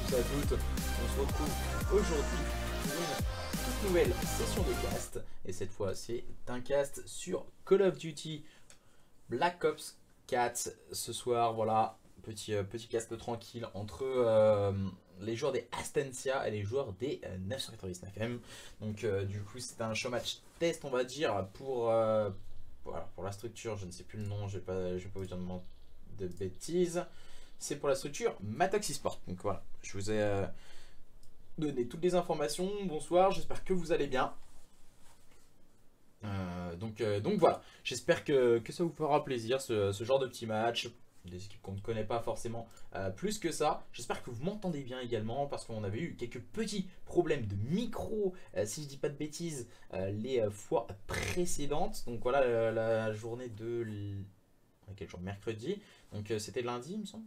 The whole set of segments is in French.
tous et à toutes. On se retrouve aujourd'hui pour une toute nouvelle session de cast. Et cette fois, c'est un cast sur Call of Duty Black Ops 4. Ce soir, voilà, petit cast tranquille entre les joueurs des Astencia et les joueurs des 999M. Donc, du coup, c'est un showmatch test, on va dire, voilà, pour la structure. Je ne sais plus le nom, je vais pas vous dire de bêtises. C'est pour la structure Matox eSport. Donc voilà, je vous ai donné toutes les informations. Bonsoir, j'espère que vous allez bien. Donc voilà, j'espère que ça vous fera plaisir ce genre de petit match. Des équipes qu'on ne connaît pas forcément plus que ça. J'espère que vous m'entendez bien également parce qu'on avait eu quelques petits problèmes de micro, si je dis pas de bêtises, les fois précédentes. Donc voilà, la journée de... Quel jour? Mercredi. Donc c'était lundi, il me semble.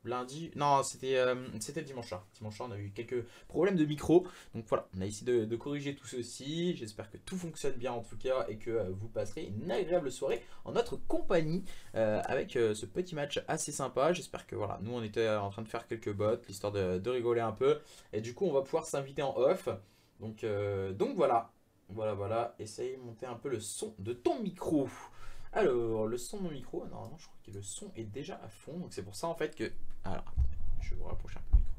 Lundi, non, c'était dimanche soir. Dimanche soir, on a eu quelques problèmes de micro. Donc voilà, on a essayé de corriger tout ceci. J'espère que tout fonctionne bien en tout cas et que vous passerez une agréable soirée en notre compagnie avec ce petit match assez sympa. J'espère que voilà, nous on était en train de faire quelques bots, l'histoire de rigoler un peu. Et du coup, on va pouvoir s'inviter en off. Donc voilà, voilà. Essaye de monter un peu le son de ton micro. Alors, le son de mon micro, normalement, je crois que le son est déjà à fond. Donc, c'est pour ça, en fait, que... Alors, attendez, je vais vous rapprocher un peu le micro.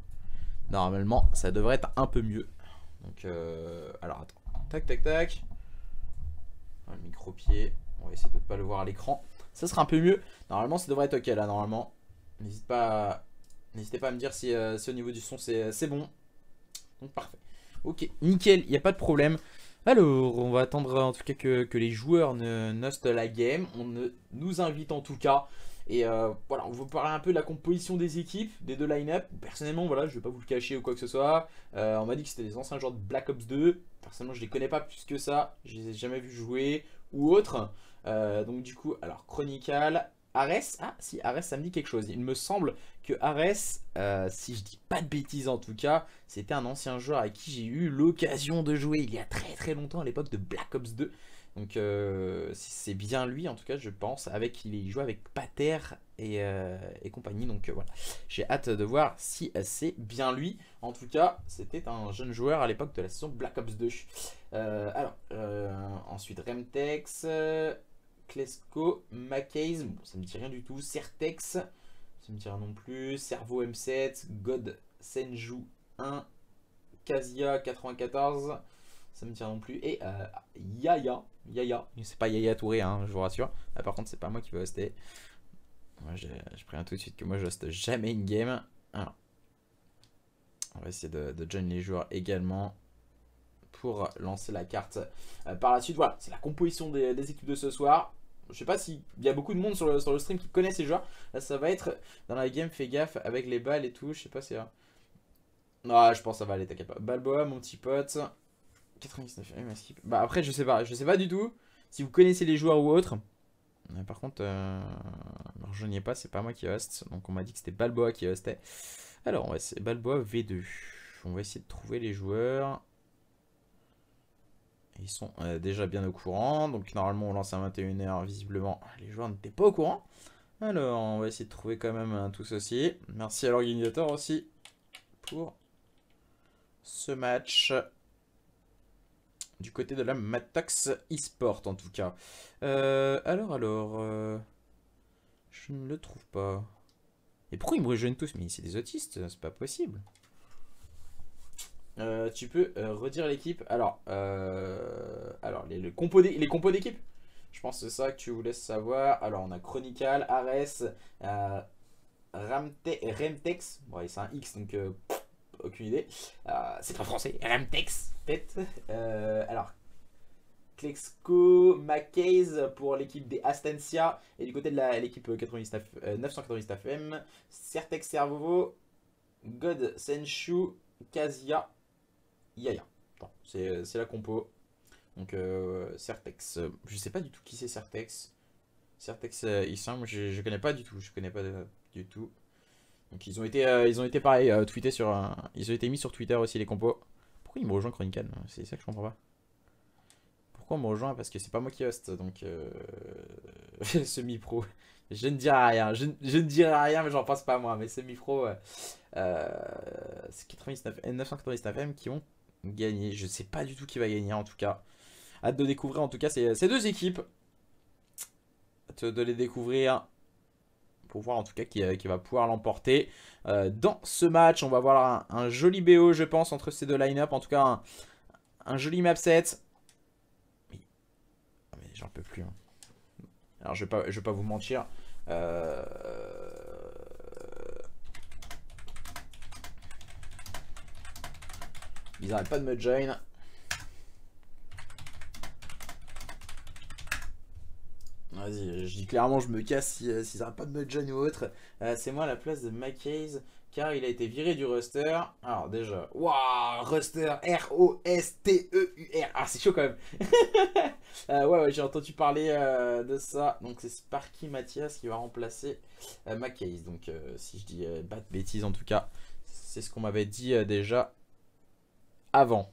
Normalement, ça devrait être un peu mieux. Donc, alors, attends. Tac. Le micro-pied. On va essayer de ne pas le voir à l'écran. Ça sera un peu mieux. Normalement, ça devrait être OK, là, normalement. N'hésitez pas à me dire si au niveau du son, c'est bon. Donc, parfait. OK, nickel, il n'y a pas de problème. Alors, on va attendre en tout cas que les joueurs ne nostent la game. Nous invite en tout cas. Et voilà, on va vous parler un peu de la composition des équipes, des deux line-up. Personnellement, voilà, je vais pas vous le cacher ou quoi que ce soit. On m'a dit que c'était des anciens joueurs de Black Ops 2. Personnellement, je les connais pas plus que ça. Je les ai jamais vus jouer ou autre. Donc du coup, alors Chronical, Ares. Ah si, Ares, ça me dit quelque chose. Il me semble que Ares, si je dis pas de bêtises en tout cas, c'était un ancien joueur avec qui j'ai eu l'occasion de jouer il y a très longtemps à l'époque de Black Ops 2. Donc c'est bien lui en tout cas je pense, il joue avec Pater et compagnie. Donc voilà, j'ai hâte de voir si c'est bien lui. En tout cas c'était un jeune joueur à l'époque de la saison Black Ops 2. Ensuite Remtex, Klesko, Mackeyes, bon, ça me dit rien du tout. Certex, ça me dit rien non plus. Cerveau M7, God Senju 1, Kasia 94, ça me dit rien non plus. Et Yaya, c'est pas Yaya Touré, hein, je vous rassure. Là, par contre, c'est pas moi qui vais hoster. Moi, je préviens tout de suite que moi, je hoste jamais une game. Alors, on va essayer de join les joueurs également pour lancer la carte par la suite. Voilà, c'est la composition des équipes de ce soir. Je sais pas s'il y a beaucoup de monde sur le stream qui connaît ces joueurs. Là, ça va être dans la game, fais gaffe avec les balles et tout. Je sais pas si... Non, je pense que ça va aller, t'inquiète pas. Balboa, mon petit pote. 99 skip. Bah après, je sais pas du tout si vous connaissez les joueurs ou autres. Par contre, ne rejoignez pas, c'est pas moi qui host. Donc on m'a dit que c'était Balboa qui hostait. Alors, on va essayer Balboa V2. On va essayer de trouver les joueurs. Ils sont déjà bien au courant. Donc normalement, on lance à 21h. Visiblement, les joueurs n'étaient pas au courant. Alors, on va essayer de trouver quand même tout ceci. Merci à l'organisateur aussi pour ce match. Du côté de la Matox eSport en tout cas. Alors, je ne le trouve pas. Et pourquoi ils me rejoignent tous? Mais c'est des autistes, c'est pas possible. Tu peux redire l'équipe. Alors les compos d'équipe. Je pense que c'est ça que tu voulais savoir. Alors, on a Chronical, Ares, Remtex. Bon, c'est un X donc aucune idée. C'est pas français. Remtex, peut-être. Alors, Klexko, Mackeyes pour l'équipe des Astencia. Et du côté de l'équipe 999M, Certex Servo, God Senshu, Kasia, Yaya. Bon, c'est la compo. Donc, Certex. Je sais pas du tout qui c'est Certex. Certex, il semble, je connais pas du tout. Je connais pas du tout. Donc, ils ont été pareil, tweetés sur. Ils ont été mis sur Twitter aussi, les compos. Pourquoi ils me rejoignent Chronical? C'est ça que je comprends pas. Pourquoi on me rejoint? Parce que c'est pas moi qui host, donc semi-pro. Je ne dirai rien. Je ne dirai rien, mais j'en pense pas moi. Mais semi-pro, c'est 999M qui ont gagné. Je sais pas du tout qui va gagner en tout cas. Hâte de découvrir en tout cas ces deux équipes. Hâte de les découvrir. Pour voir en tout cas qui va pouvoir l'emporter. Dans ce match, on va voir un joli BO, je pense, entre ces deux line-up. En tout cas, un joli map set. Mais j'en peux plus. Hein. Alors, je vais pas vous mentir. Ils n'arrêtent pas de me join. Vas-y, je dis clairement, je me casse s'ils n'arrêtent pas de me join ou autre. C'est moi à la place de Mackey's, car il a été viré du roster. Alors déjà, waouh, roster, R-O-S-T-E-U-R. Ah, c'est chaud quand même. Ouais, j'ai entendu parler de ça. Donc c'est Sparky Mathias qui va remplacer Mackey's. Donc si je dis pas de bêtises en tout cas, c'est ce qu'on m'avait dit déjà avant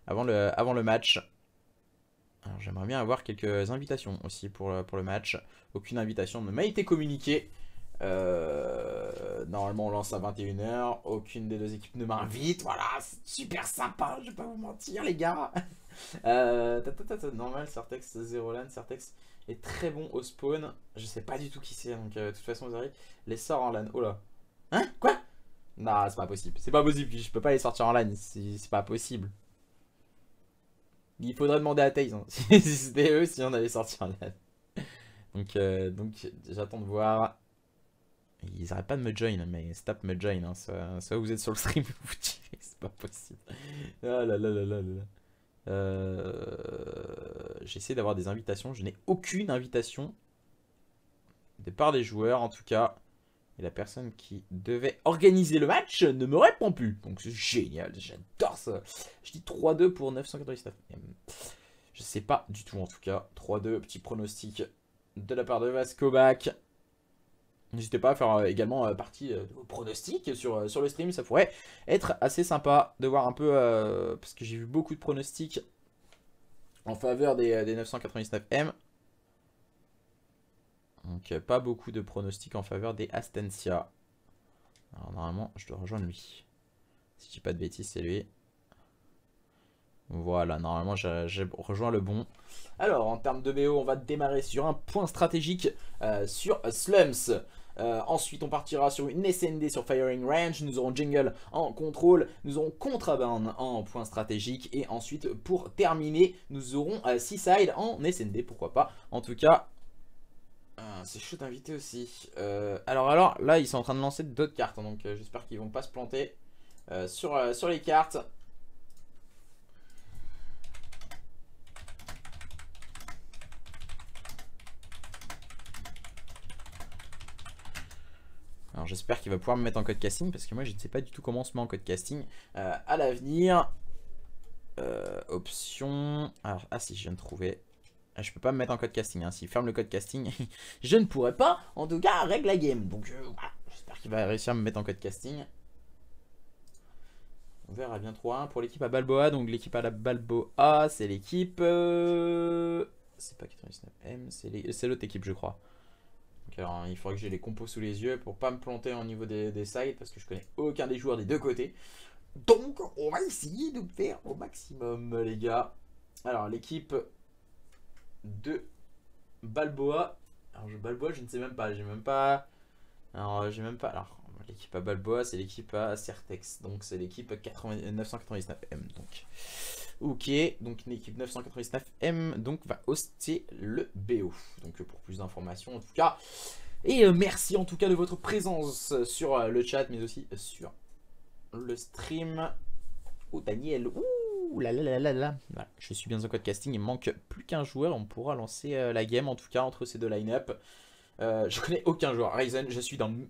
le match. Alors j'aimerais bien avoir quelques invitations aussi pour le match. Aucune invitation ne m'a été communiquée. Normalement on lance à 21 h. Aucune des deux équipes ne m'invite. Voilà, c'est super sympa, je vais pas vous mentir les gars. Normal, Certex 0 LAN. Certex est très bon au spawn. Je sais pas du tout qui c'est, donc de toute façon vous arrivez. Les sorts en LAN. Oh là. Hein? Quoi? Non, c'est pas possible. C'est pas possible, je peux pas les sortir en LAN. C'est pas possible. Il faudrait demander à Taze, hein. Si c'était eux, si on avait sorti en LAN. Donc j'attends de voir. Ils arrêtent pas de me join, mais stop me join. Hein. Soit vous êtes sur le stream, vous tirez, c'est pas possible. Ah là là là là là. J'essaie d'avoir des invitations. Je n'ai aucune invitation de part des joueurs, en tout cas. Et la personne qui devait organiser le match ne me répond plus. Donc c'est génial, j'adore ça. Je dis 3-2 pour 999. Je sais pas du tout en tout cas. 3-2, petit pronostic de la part de Vascobac. N'hésitez pas à faire également partie de vos pronostics sur le stream. Ça pourrait être assez sympa de voir un peu... parce que j'ai vu beaucoup de pronostics en faveur des 999M. Donc pas beaucoup de pronostics en faveur des Astencia. Alors normalement je dois rejoindre lui. Si je dis pas de bêtises c'est lui. Voilà, normalement j'ai rejoint le bon. Alors en termes de BO on va démarrer sur un point stratégique sur Slums. Ensuite on partira sur une SND sur Firing Range. Nous aurons Jungle en contrôle. Nous aurons Contraband en point stratégique. Et ensuite pour terminer nous aurons Seaside en SND, pourquoi pas. En tout cas... c'est chaud d'inviter aussi. Alors là ils sont en train de lancer d'autres cartes, hein, donc j'espère qu'ils vont pas se planter sur les cartes. Alors j'espère qu'il va pouvoir me mettre en code casting, parce que moi je ne sais pas du tout comment on se met en code casting à l'avenir. Option. Alors, ah si, je viens de trouver. Je peux pas me mettre en code casting, hein. S'il ferme le code casting, je ne pourrais pas, en tout cas, règle la game. Donc voilà, j'espère qu'il va réussir à me mettre en code casting. On verra bien 3-1 pour l'équipe à Balboa. Donc l'équipe à la Balboa, c'est l'équipe... c'est pas 99M, c'est l'autre équipe je crois. Donc, alors, il faudrait que j'ai les compos sous les yeux pour pas me planter au niveau des sides, parce que je connais aucun des joueurs des deux côtés. Donc on va essayer de faire au maximum les gars. Alors l'équipe de Balboa. Alors Balboa je ne sais même pas. J'ai même pas. Alors j'ai même pas. Alors l'équipe à Balboa c'est l'équipe à Certex. Donc c'est l'équipe 999M. Donc ok. Donc une équipe 999M donc va hoster le BO. Donc pour plus d'informations en tout cas. Et merci en tout cas de votre présence sur le chat mais aussi sur le stream. Oh Daniel. Ouh là là là là là. Voilà, je suis bien dans le code casting. Il manque plus qu'un joueur. On pourra lancer la game en tout cas entre ces deux line-up. Je connais aucun joueur. Ryzen, je suis dans le...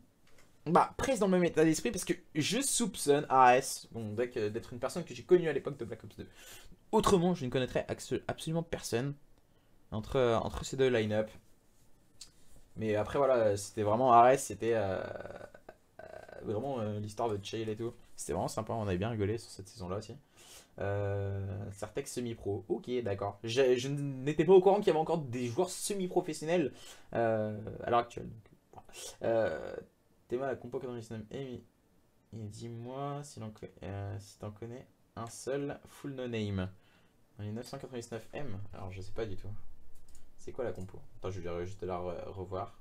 presque dans le même état d'esprit parce que je soupçonne AS bon, d'être une personne que j'ai connue à l'époque de Black Ops 2. Autrement, je ne connaîtrais absolument personne entre ces deux line-up. Mais après, voilà, c'était vraiment AS, c'était vraiment l'histoire de chill et tout. C'était vraiment sympa, on avait bien rigolé sur cette saison-là aussi. Certex semi-pro, ok d'accord. Je n'étais pas au courant qu'il y avait encore des joueurs semi-professionnels à l'heure actuelle. Donc, voilà. Théma la compo 99 et dis-moi si t'en connais un seul full no name. Dans les 999M, alors je sais pas du tout. C'est quoi la compo? Attends, je vais juste la revoir.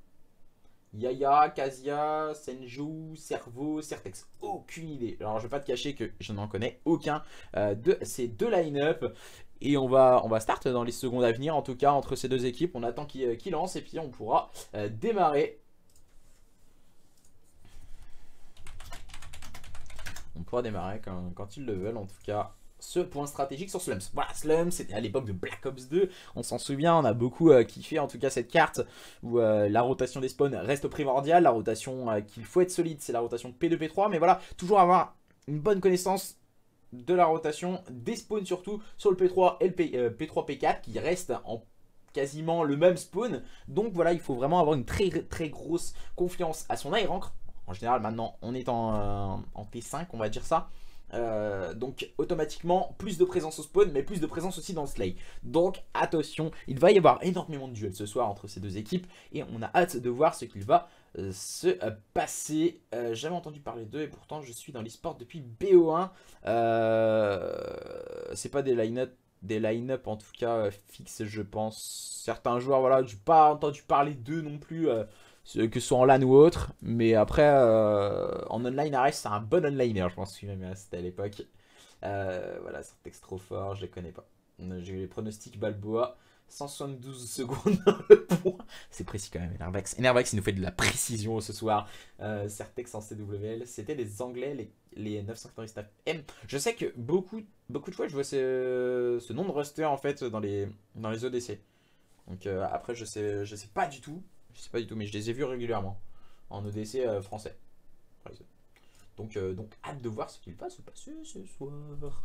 Yaya, Kazia, Senju, Servo, Certex. Aucune idée. Alors je vais pas te cacher que je n'en connais aucun de ces deux line-up. Et on va start dans les secondes à venir. En tout cas, entre ces deux équipes, on attend qu'ils lancent et puis on pourra démarrer. On pourra démarrer quand ils le veulent. En tout cas, ce point stratégique sur Slums. Voilà, Slums, c'était à l'époque de Black Ops 2. On s'en souvient, on a beaucoup kiffé en tout cas cette carte où la rotation des spawns reste primordiale. La rotation qu'il faut être solide, c'est la rotation P2, P3. Mais voilà, toujours avoir une bonne connaissance de la rotation, des spawns surtout, sur le P3 et le P3, P4 qui restent en quasiment le même spawn. Donc voilà, il faut vraiment avoir une très très grosse confiance à son air encre. En général, maintenant, on est en T5, on va dire ça. Donc automatiquement plus de présence au spawn mais plus de présence aussi dans le slay. Donc attention, il va y avoir énormément de duels ce soir entre ces deux équipes et on a hâte de voir ce qu'il va se passer. J'avais entendu parler d'eux et pourtant je suis dans l'e-sport depuis BO1. C'est pas des line-up en tout cas fixes je pense. Certains joueurs voilà, j'ai pas entendu parler d'eux non plus. Que ce soit en LAN ou autre, mais après en online Ares c'est un bon onliner, je pense que c'était à l'époque. Voilà, c'est un texte trop fort, je les connais pas. J'ai eu les pronostics Balboa, 172 secondes dans le point. C'est précis quand même, Enervax. Enervax il nous fait de la précision ce soir. Certex en CWL, c'était les Anglais, les 999M. Je sais que beaucoup de fois je vois ce nom de roster en fait dans les ODC. Donc après je sais pas du tout. Je sais pas du tout, mais je les ai vus régulièrement en ODC français. Donc hâte de voir ce qu'il va se passer ce soir.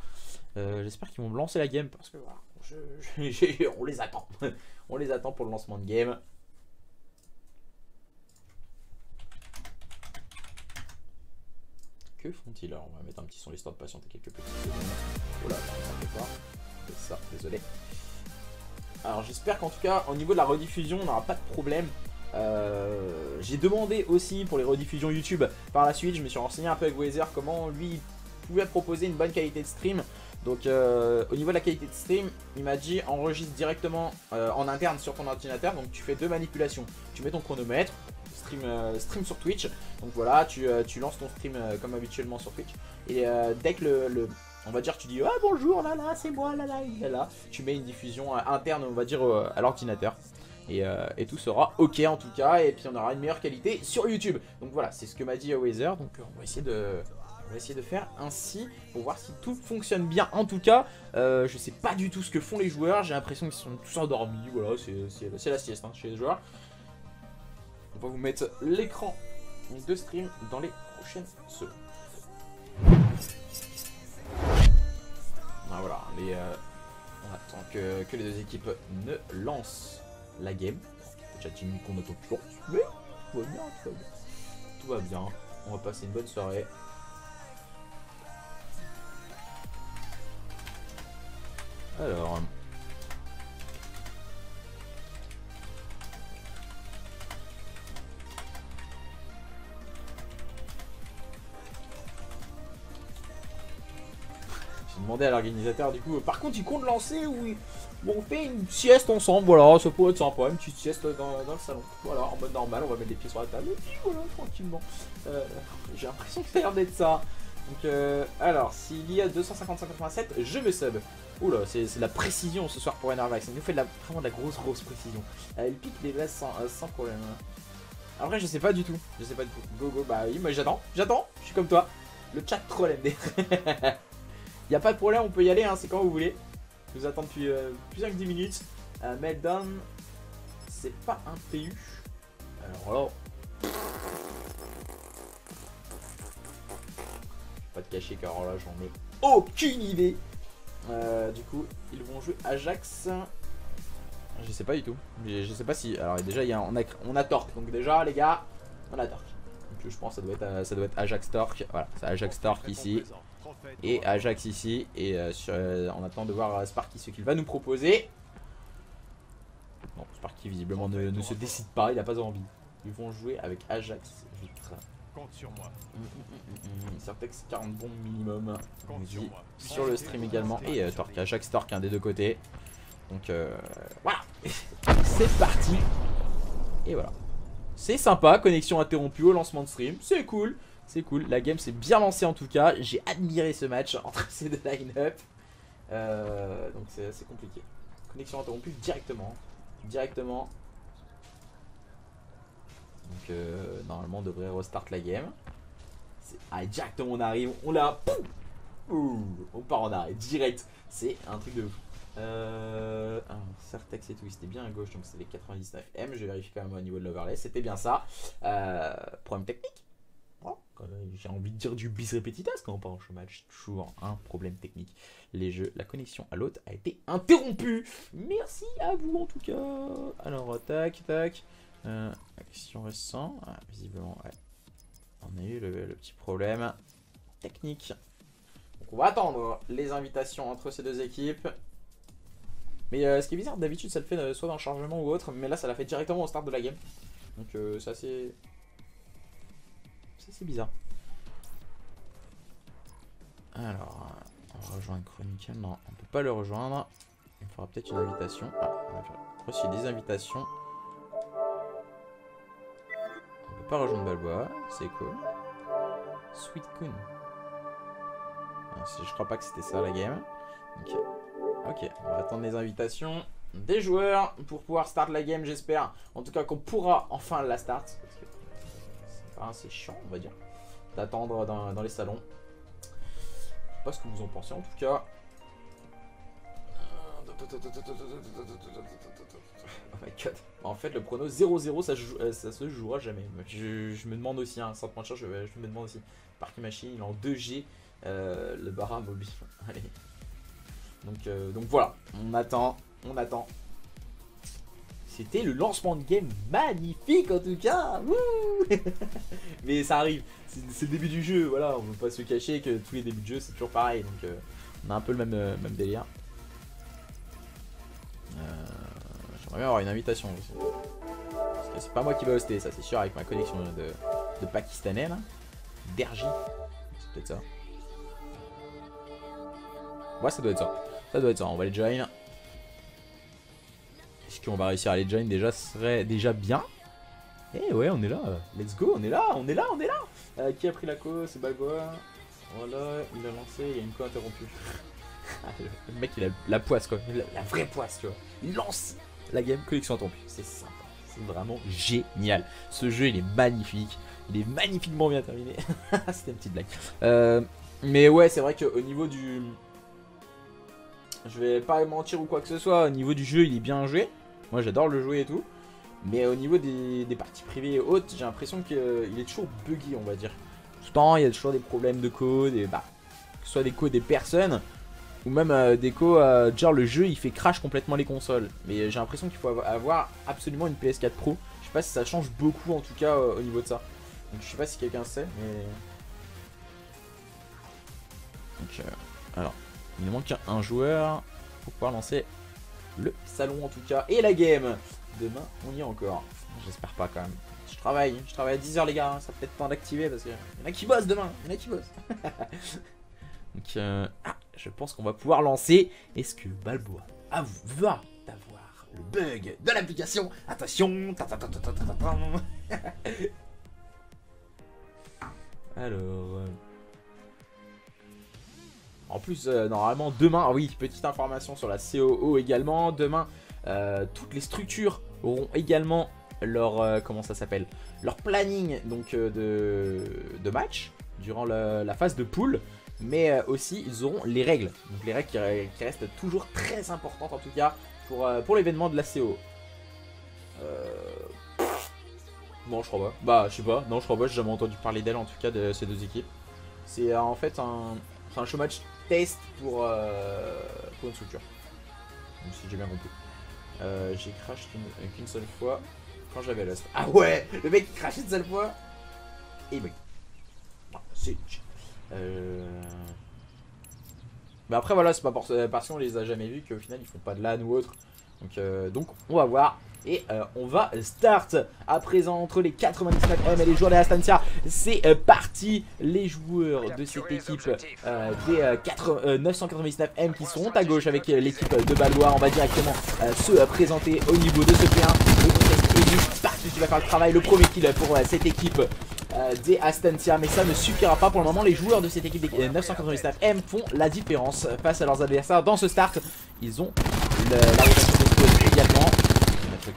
J'espère qu'ils vont me lancer la game parce que voilà, on les attend. On les attend pour le lancement de game. Que font-ils? Alors on va mettre un petit son histoire de patienter quelques petites secondes. Oh là, ça fait pas. C'est ça, désolé. Alors j'espère qu'en tout cas au niveau de la rediffusion on n'aura pas de problème. J'ai demandé aussi pour les rediffusions YouTube par la suite, je me suis renseigné un peu avec Weezer comment lui pouvait proposer une bonne qualité de stream. Donc au niveau de la qualité de stream, il m'a dit enregistre directement en interne sur ton ordinateur. Donc tu fais deux manipulations, tu mets ton chronomètre, stream sur Twitch. Donc voilà, tu lances ton stream comme habituellement sur Twitch. Et dès que on va dire tu dis ah bonjour là c'est moi là, tu mets une diffusion interne on va dire à l'ordinateur. Et tout sera ok en tout cas, et puis on aura une meilleure qualité sur YouTube. Donc voilà, c'est ce que m'a dit Weezer. Donc on va essayer de faire ainsi pour voir si tout fonctionne bien. En tout cas, je sais pas du tout ce que font les joueurs. J'ai l'impression qu'ils sont tous endormis. Voilà, c'est la sieste hein, chez les joueurs. On va vous mettre l'écran de stream dans les prochaines secondes. Ah, voilà, on attend que les deux équipes ne lancent la game. Déjà team qu'on attend toujours. Mais tout va bien, tout va bien. On va passer une bonne soirée. Alors. J'ai demandé à l'organisateur du coup. Par contre, il compte lancer ou on fait une sieste ensemble, voilà, ça pourrait être sympa, une petite sieste dans le salon. Voilà, en mode normal, on va mettre les pieds sur la table, et puis voilà, tranquillement. J'ai l'impression que ça a l'air d'être ça. Donc, alors, s'il y a 255,87, je me sub. Oula, c'est de la précision ce soir pour Enervax, il nous fait vraiment de la grosse précision. Il pique les glaces sans problème. Après, je sais pas du tout, Go, bah oui, moi j'attends, je suis comme toi. Le chat troll MD. Y a pas de problème, on peut y aller, hein, c'est quand vous voulez. Je vous attends depuis plus que 10 minutes. Meltdown, c'est pas un PU. Alors là, pas de cacher car là j'en ai aucune idée. Du coup, ils vont jouer Ajax. Je sais pas du tout. Je sais pas si. Alors déjà, on a Torque. Donc déjà, les gars, on a Torque. je pense que ça doit être Ajax Torque. Voilà, c'est Ajax Torque ici. Et Ajax ici. Et on attend de voir Sparky ce qu'il va nous proposer. Bon, Sparky visiblement ne se décide pas, il n'a pas envie. Ils vont jouer avec Ajax Vitre. Compte sur moi. Certex 40 bombes minimum. On vous dit sur le stream également. Et Torque, Ajax Torque, un des deux côtés. Donc voilà. C'est parti. Et voilà. C'est sympa, connexion interrompue au lancement de stream. C'est cool. C'est cool. La game s'est bien lancée en tout cas. J'ai admiré ce match entre ces deux line-up. Donc c'est compliqué. Connexion interrompue directement. Directement. Donc normalement on devrait restart la game. Ah, directement on arrive. On l'a. On part en arrêt. Direct. C'est un truc de ouf. Certex et tout, c'était bien à gauche, donc c'était les 99M. Je vérifie quand même au niveau de l'overlay, c'était bien ça. Problème technique. Oh, j'ai envie de dire du bis repetitas quand on part en chômage. Toujours un problème technique. Les jeux, la connexion à l'autre a été interrompue. Merci à vous en tout cas. Alors, tac, tac. Action récente. Ah, visiblement, ouais. On a eu le petit problème technique. Donc, on va attendre les invitations entre ces deux équipes. Mais ce qui est bizarre, d'habitude ça le fait soit dans le chargement ou autre, mais là ça l'a fait directement au start de la game. Donc c'est assez bizarre. Alors, on va rejoindre Chronicle. Non, on peut pas le rejoindre. Il faudra peut-être une invitation. Ah, on a reçu des invitations. On peut pas rejoindre Balboa, c'est cool. Sweet Coon. Je crois pas que c'était ça la game. Ok, on va attendre les invitations des joueurs pour pouvoir start la game, j'espère. En tout cas qu'on pourra enfin la start. Parce que c'est pas assez chiant, on va dire, d'attendre dans les salons. Je sais pas ce que vous en pensez en tout cas. Oh my god. En fait le prono 0-0 ça se jouera jamais. Je me demande aussi, hein, sans te mentir, je me demande aussi. Parking Machine, il est en 2G. Le Barra mobile. Allez. Donc voilà, on attend. C'était le lancement de game magnifique en tout cas. Mais ça arrive, c'est le début du jeu, voilà, on ne peut pas se cacher que tous les débuts de jeu c'est toujours pareil. Donc on a un peu le même délire. J'aimerais bien avoir une invitation aussi. Parce que c'est pas moi qui vais hoster, ça c'est sûr, avec ma connexion de pakistanais là. Derji, c'est peut-être ça. Ouais, ça doit être ça. Ça doit être ça, on va les join. Est-ce qu'on va réussir à les join déjà? Ce serait déjà bien. Eh ouais, on est là. Let's go, on est là. Qui a pris la co? C'est Balboa. Voilà, il a lancé, il y a une co interrompue. Le mec, il a la poisse quoi. La vraie poisse, tu vois. Il lance la game, connexion interrompue. C'est sympa. C'est vraiment génial. Ce jeu, il est magnifique. Il est magnifiquement bien terminé. C'était une petite blague. Mais ouais, c'est vrai qu'au niveau du... Je vais pas mentir ou quoi que ce soit, au niveau du jeu il est bien joué. Moi j'adore le jouer et tout. Mais au niveau des parties privées et autres, j'ai l'impression qu'il est toujours buggy on va dire. Tout le temps il y a toujours des problèmes de code, et que ce soit des codes des personnes, ou même des codes, genre le jeu il fait crash complètement les consoles. Mais j'ai l'impression qu'il faut avoir absolument une PS4 Pro. Je sais pas si ça change beaucoup en tout cas au niveau de ça. Donc je sais pas si quelqu'un sait, mais... Donc alors... Il nous manque un joueur pour pouvoir lancer le salon en tout cas. Et la game. Demain, on y est encore. J'espère pas quand même. Je travaille à 10h les gars. Ça peut être temps d'activer parce qu'il y en a qui bossent demain. Donc, je pense qu'on va pouvoir lancer. Est-ce que Balboa va avoir le bug de l'application? Attention. Alors... En plus, normalement, demain, oui, petite information sur la COO également. Demain, toutes les structures auront également leur, comment ça s'appelle, leur planning donc, de match durant la phase de pool. Mais aussi, ils auront les règles. Donc les règles qui restent toujours très importantes en tout cas pour l'événement de la COO. Non, je crois pas. Bah, je sais pas. Non, je crois pas. J'ai jamais entendu parler d'elle en tout cas de ces deux équipes. C'est en fait un showmatch test pour une structure. Donc, si j'ai bien compris. J'ai crash qu'une seule fois quand j'avais Lost. Ah ouais, le mec il crash une seule fois. et oui. C'est... Mais après voilà, c'est pas parce qu'on les a jamais vus qu'au final ils font pas de LAN ou autre. Donc on va voir. Et on va start à présent entre les 99M et les joueurs de Astancia. C'est parti, les joueurs de cette équipe des 999M qui sont à gauche avec l'équipe de Ballois. On va directement se présenter au niveau de ce P1. Le contest est juste parti qui va faire le travail. Le premier kill pour cette équipe des Astancia, mais ça ne suffira pas pour le moment. Les joueurs de cette équipe des 999M font la différence face à leurs adversaires dans ce start. Ils ont la rotation de également.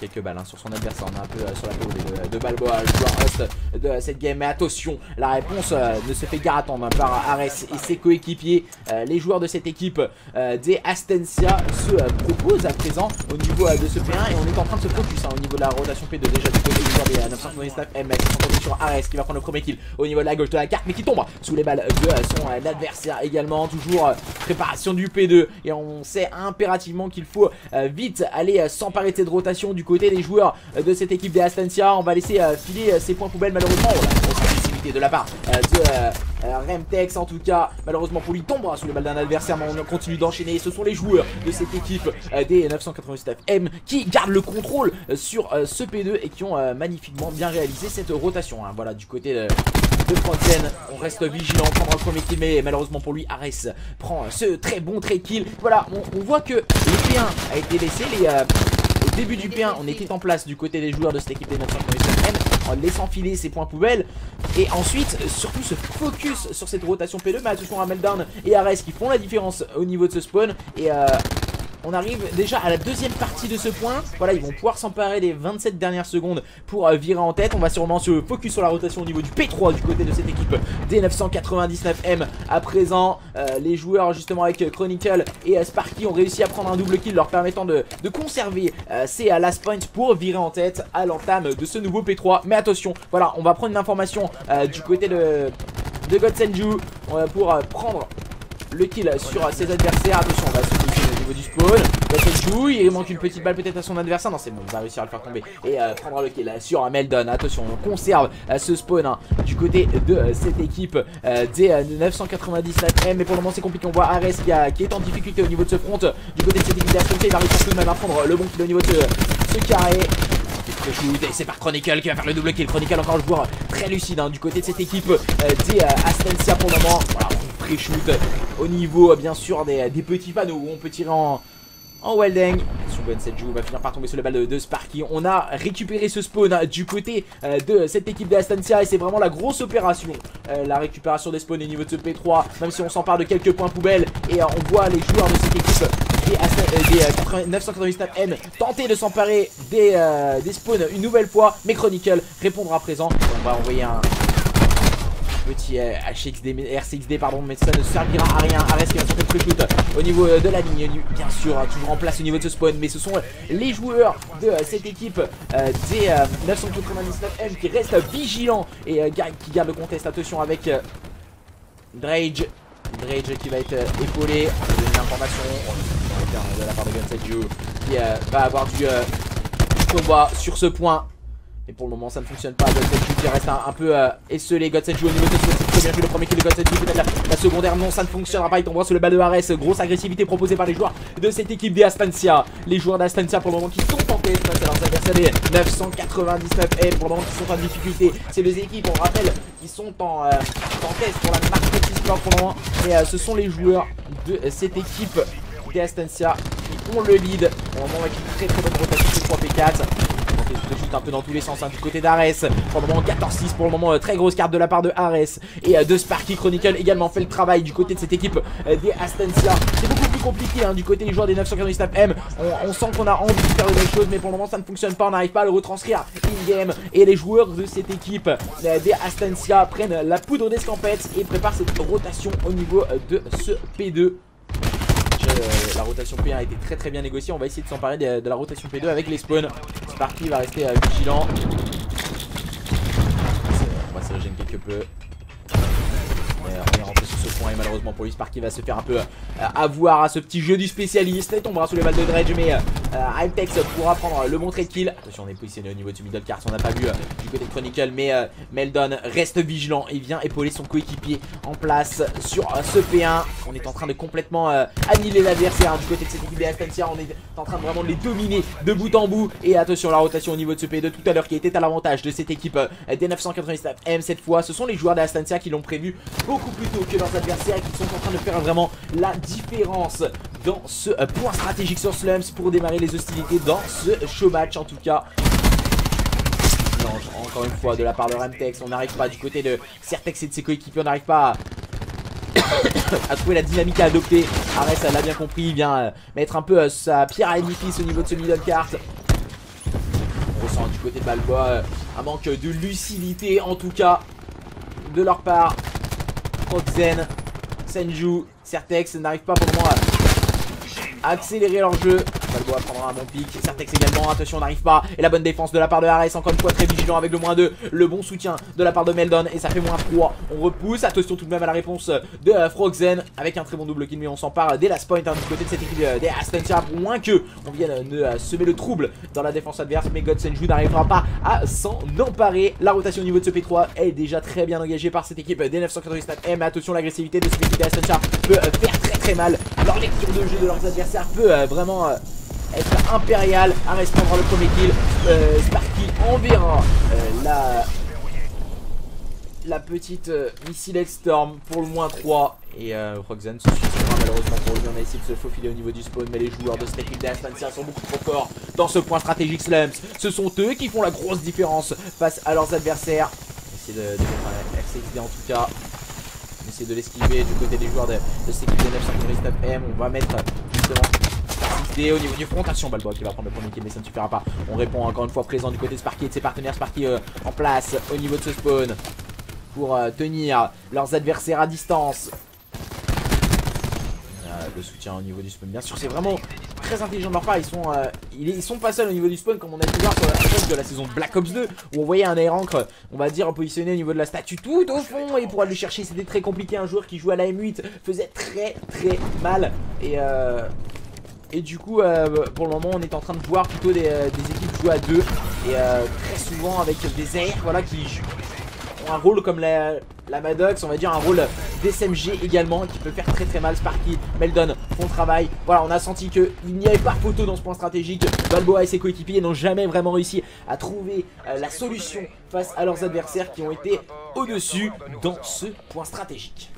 Quelques balles sur son adversaire, on est un peu sur la PO de Balboa, joueur host de cette game. Mais attention, la réponse ne se fait guère attendre par Ares et ses coéquipiers. Les joueurs de cette équipe des Astancia se proposent à présent au niveau de ce P1 et on est en train de se focus au niveau de la rotation P2 déjà du côté des joueurs des 999M qui sont tombés sur Ares qui va prendre le premier kill au niveau de la gauche de la carte mais qui tombe sous les balles de son adversaire également. Toujours préparation du P2 et on sait impérativement qu'il faut vite aller s'emparer de cette rotation du côté des joueurs de cette équipe des Astancia. On va laisser filer ses points poubelles malheureusement. Grosse agressivité de la part de Remtex en tout cas. Malheureusement pour lui tombera sous les balles d'un adversaire, mais on continue d'enchaîner. Ce sont les joueurs de cette équipe des 999M qui gardent le contrôle sur ce P2 et qui ont magnifiquement bien réalisé cette rotation. Voilà, du côté de Fronten, on reste vigilant, prendre le premier kill, mais malheureusement pour lui, Ares prend ce très bon trade kill. Voilà, on voit que le P1 a été laissé. Au début du P1, on était en place du côté des joueurs de cette équipe des 999M en laissant filer ses points poubelles. Et ensuite, surtout se focus sur cette rotation P2. Mais attention à Meltdown et Ares qui font la différence au niveau de ce spawn. Et on arrive déjà à la deuxième partie de ce point. Voilà, ils vont pouvoir s'emparer des 27 dernières secondes pour virer en tête. On va sûrement se focus sur la rotation au niveau du P3 du côté de cette équipe des 999M. À présent, les joueurs justement avec Chronicle et Sparky ont réussi à prendre un double kill leur permettant de conserver ces last points pour virer en tête à l'entame de ce nouveau P3. Mais attention, voilà, on va prendre une information du côté de Godsenju pour prendre le kill sur ses adversaires. Attention, on va se positionner au niveau du spawn. Godsenju, il manque une petite balle peut-être à son adversaire. Non, c'est bon, il va réussir à le faire tomber et prendre le kill sur Meldon. Attention, on conserve ce spawn du côté de cette équipe des 999M. Mais pour le moment, c'est compliqué. On voit Ares qui est en difficulté au niveau de ce front. Du côté de cette équipe d'Aston, il va réussir tout de même à prendre le bon kill au niveau de ce carré. Et c'est par Chronicle qui va faire le double kill. Chronicle encore le joueur très lucide du côté de cette équipe des Astancia pour le moment. Voilà, pré-shoot au niveau bien sûr des petits panneaux où on peut tirer en welding. Sur Godsenju va finir par tomber sur le balle de Sparky. On a récupéré ce spawn du côté de cette équipe d'Astancia et c'est vraiment la grosse opération. La récupération des spawns au niveau de ce P3, même si on s'empare de quelques points poubelles. Et on voit les joueurs de cette équipe des 999M tenter de s'emparer des spawns une nouvelle fois. Mais Chronicle répondra à présent. On va envoyer un petit RCXD pardon, mais ça ne servira à rien. Ares qui va tenter le pré-shoot au niveau de la ligne, bien sûr toujours en place au niveau de ce spawn. Mais ce sont les joueurs de cette équipe des 999M qui restent vigilants et qui gardent le contest. Attention avec Drage qui va être épaulé. On va donner une information de la part de Godsenju qui va avoir du combat sur ce point. Mais pour le moment ça ne fonctionne pas. Godsenju qui reste un peu esselé. Godsenju au niveau de ce spawn, c'est très bien joué le premier kill de Godsenju. Peut-être la secondaire, non, ça ne fonctionnera pas. Il tombera sur le bas de Ares. Grosse agressivité proposée par les joueurs de cette équipe des Astancia. Les joueurs d'Astancia pour le moment qui sont en tête face à leurs adversaires des 999M pour le moment qui sont en difficulté. C'est les équipes, on rappelle, qui sont en test pour la marque Sport pour le moment. Mais ce sont les joueurs de cette équipe des Astancia qui ont le lead. Pour le moment avec une très bonne rotation sur 3P4. Juste un peu dans tous les sens du côté d'Ares. Pour le moment 14-6 pour le moment, très grosse carte de la part de Ares et de Sparky. Chronicle également fait le travail du côté de cette équipe des Astancia. C'est beaucoup plus compliqué du côté des joueurs des 999M. On sent qu'on a envie de faire de belles choses, mais pour le moment ça ne fonctionne pas. On n'arrive pas à le retranscrire in-game. Et les joueurs de cette équipe des Astancia prennent la poudre d'escampette et préparent cette rotation au niveau de ce P2. La rotation P1 a été très bien négociée. On va essayer de s'emparer de la rotation P2 avec les spawns. Sparky va rester vigilant. On va se régénérer quelque peu. On est rentré sur ce point et malheureusement pour lui, Sparky va se faire un peu avoir à ce petit jeu du spécialiste. Il tombera sous les balles de Dredge, mais Rimtex pourra prendre le bon trade kill. Attention, on est positionné au niveau du middle cart. On n'a pas vu du côté de Chronicle, mais Meldon reste vigilant et vient épauler son coéquipier en place sur ce P1. On est en train de complètement annihiler l'adversaire du côté de cette équipe des Astancia. On est en train de vraiment de les dominer de bout en bout. Et attention, la rotation au niveau de ce P2 tout à l'heure qui était à l'avantage de cette équipe des 997 M cette fois. Ce sont les joueurs des Astancia qui l'ont prévu beaucoup plus tôt que leurs adversaires, qui sont en train de faire vraiment la différence dans ce point stratégique sur Slums pour démarrer les hostilités dans ce show match en tout cas. Encore une fois de la part de Rimtex, on n'arrive pas du côté de Certex et de ses coéquipiers, on n'arrive pas à trouver la dynamique à adopter. Ares l'a bien compris, il vient mettre un peu sa pierre à l'édifice au niveau de ce middle cart. On ressent du côté de Balboa un manque de lucidité en tout cas de leur part. Roxen, Senju, Certex n'arrivent pas pour le moment à accélérer leur jeu. Balboa prendra un bon pic, Certex également, attention on n'arrive pas. Et la bonne défense de la part de Ares, encore une fois très vigilant avec le -2. Le bon soutien de la part de Meldon et ça fait -3. On repousse, attention tout de même à la réponse de Froxen avec un très bon double kill, mais on s'empare dès la point du côté de cette équipe des Astancia, pour moins que on vienne de semer le trouble dans la défense adverse. Mais God Senju n'arrivera pas à s'en emparer. La rotation au niveau de ce P3 est déjà très bien engagée par cette équipe des 997 M. Attention, l'agressivité de cette équipe des Astancia peut faire très mal. Leur lecture de jeu de leurs adversaires peut vraiment être impérial. Ares prendra le premier kill. Sparky enverra la petite missile Storm pour le -3. Et Roxen se suicidera malheureusement pour lui. On a essayé de se faufiler au niveau du spawn, mais les joueurs de cette équipe des Astancia sont beaucoup trop forts dans ce point stratégique Slums. Ce sont eux qui font la grosse différence face à leurs adversaires. On essaie de mettre un FCXD en tout cas. On essaie de l'esquiver du côté des joueurs de cette équipe des 999 M. On va mettre justement au niveau du front. Attention, Balboa qui va prendre le premier kill, mais ça ne suffira pas. On répond encore une fois présent du côté de Sparky et de ses partenaires. Sparky en place au niveau de ce spawn pour tenir leurs adversaires à distance. Le soutien au niveau du spawn, bien sûr, c'est vraiment très intelligent de leur part. Ils sont pas seuls au niveau du spawn, comme on a pu voir sur la fin de la saison Black Ops 2, où on voyait un air-ancre, on va dire, positionné au niveau de la statue tout au fond, et pour aller le chercher c'était très compliqué. Un joueur qui jouait à la M8 faisait très mal, et du coup pour le moment on est en train de voir plutôt des équipes jouer à 2, et très souvent avec des airs, voilà, qui ont un rôle comme la Maddox, on va dire un rôle d'SMG également, qui peut faire très mal. Sparky, Meldon font le travail. Voilà, on a senti qu'il n'y avait pas photo dans ce point stratégique. Balboa et ses coéquipiers n'ont jamais vraiment réussi à trouver la solution face à leurs adversaires qui ont été au-dessus dans ce point stratégique.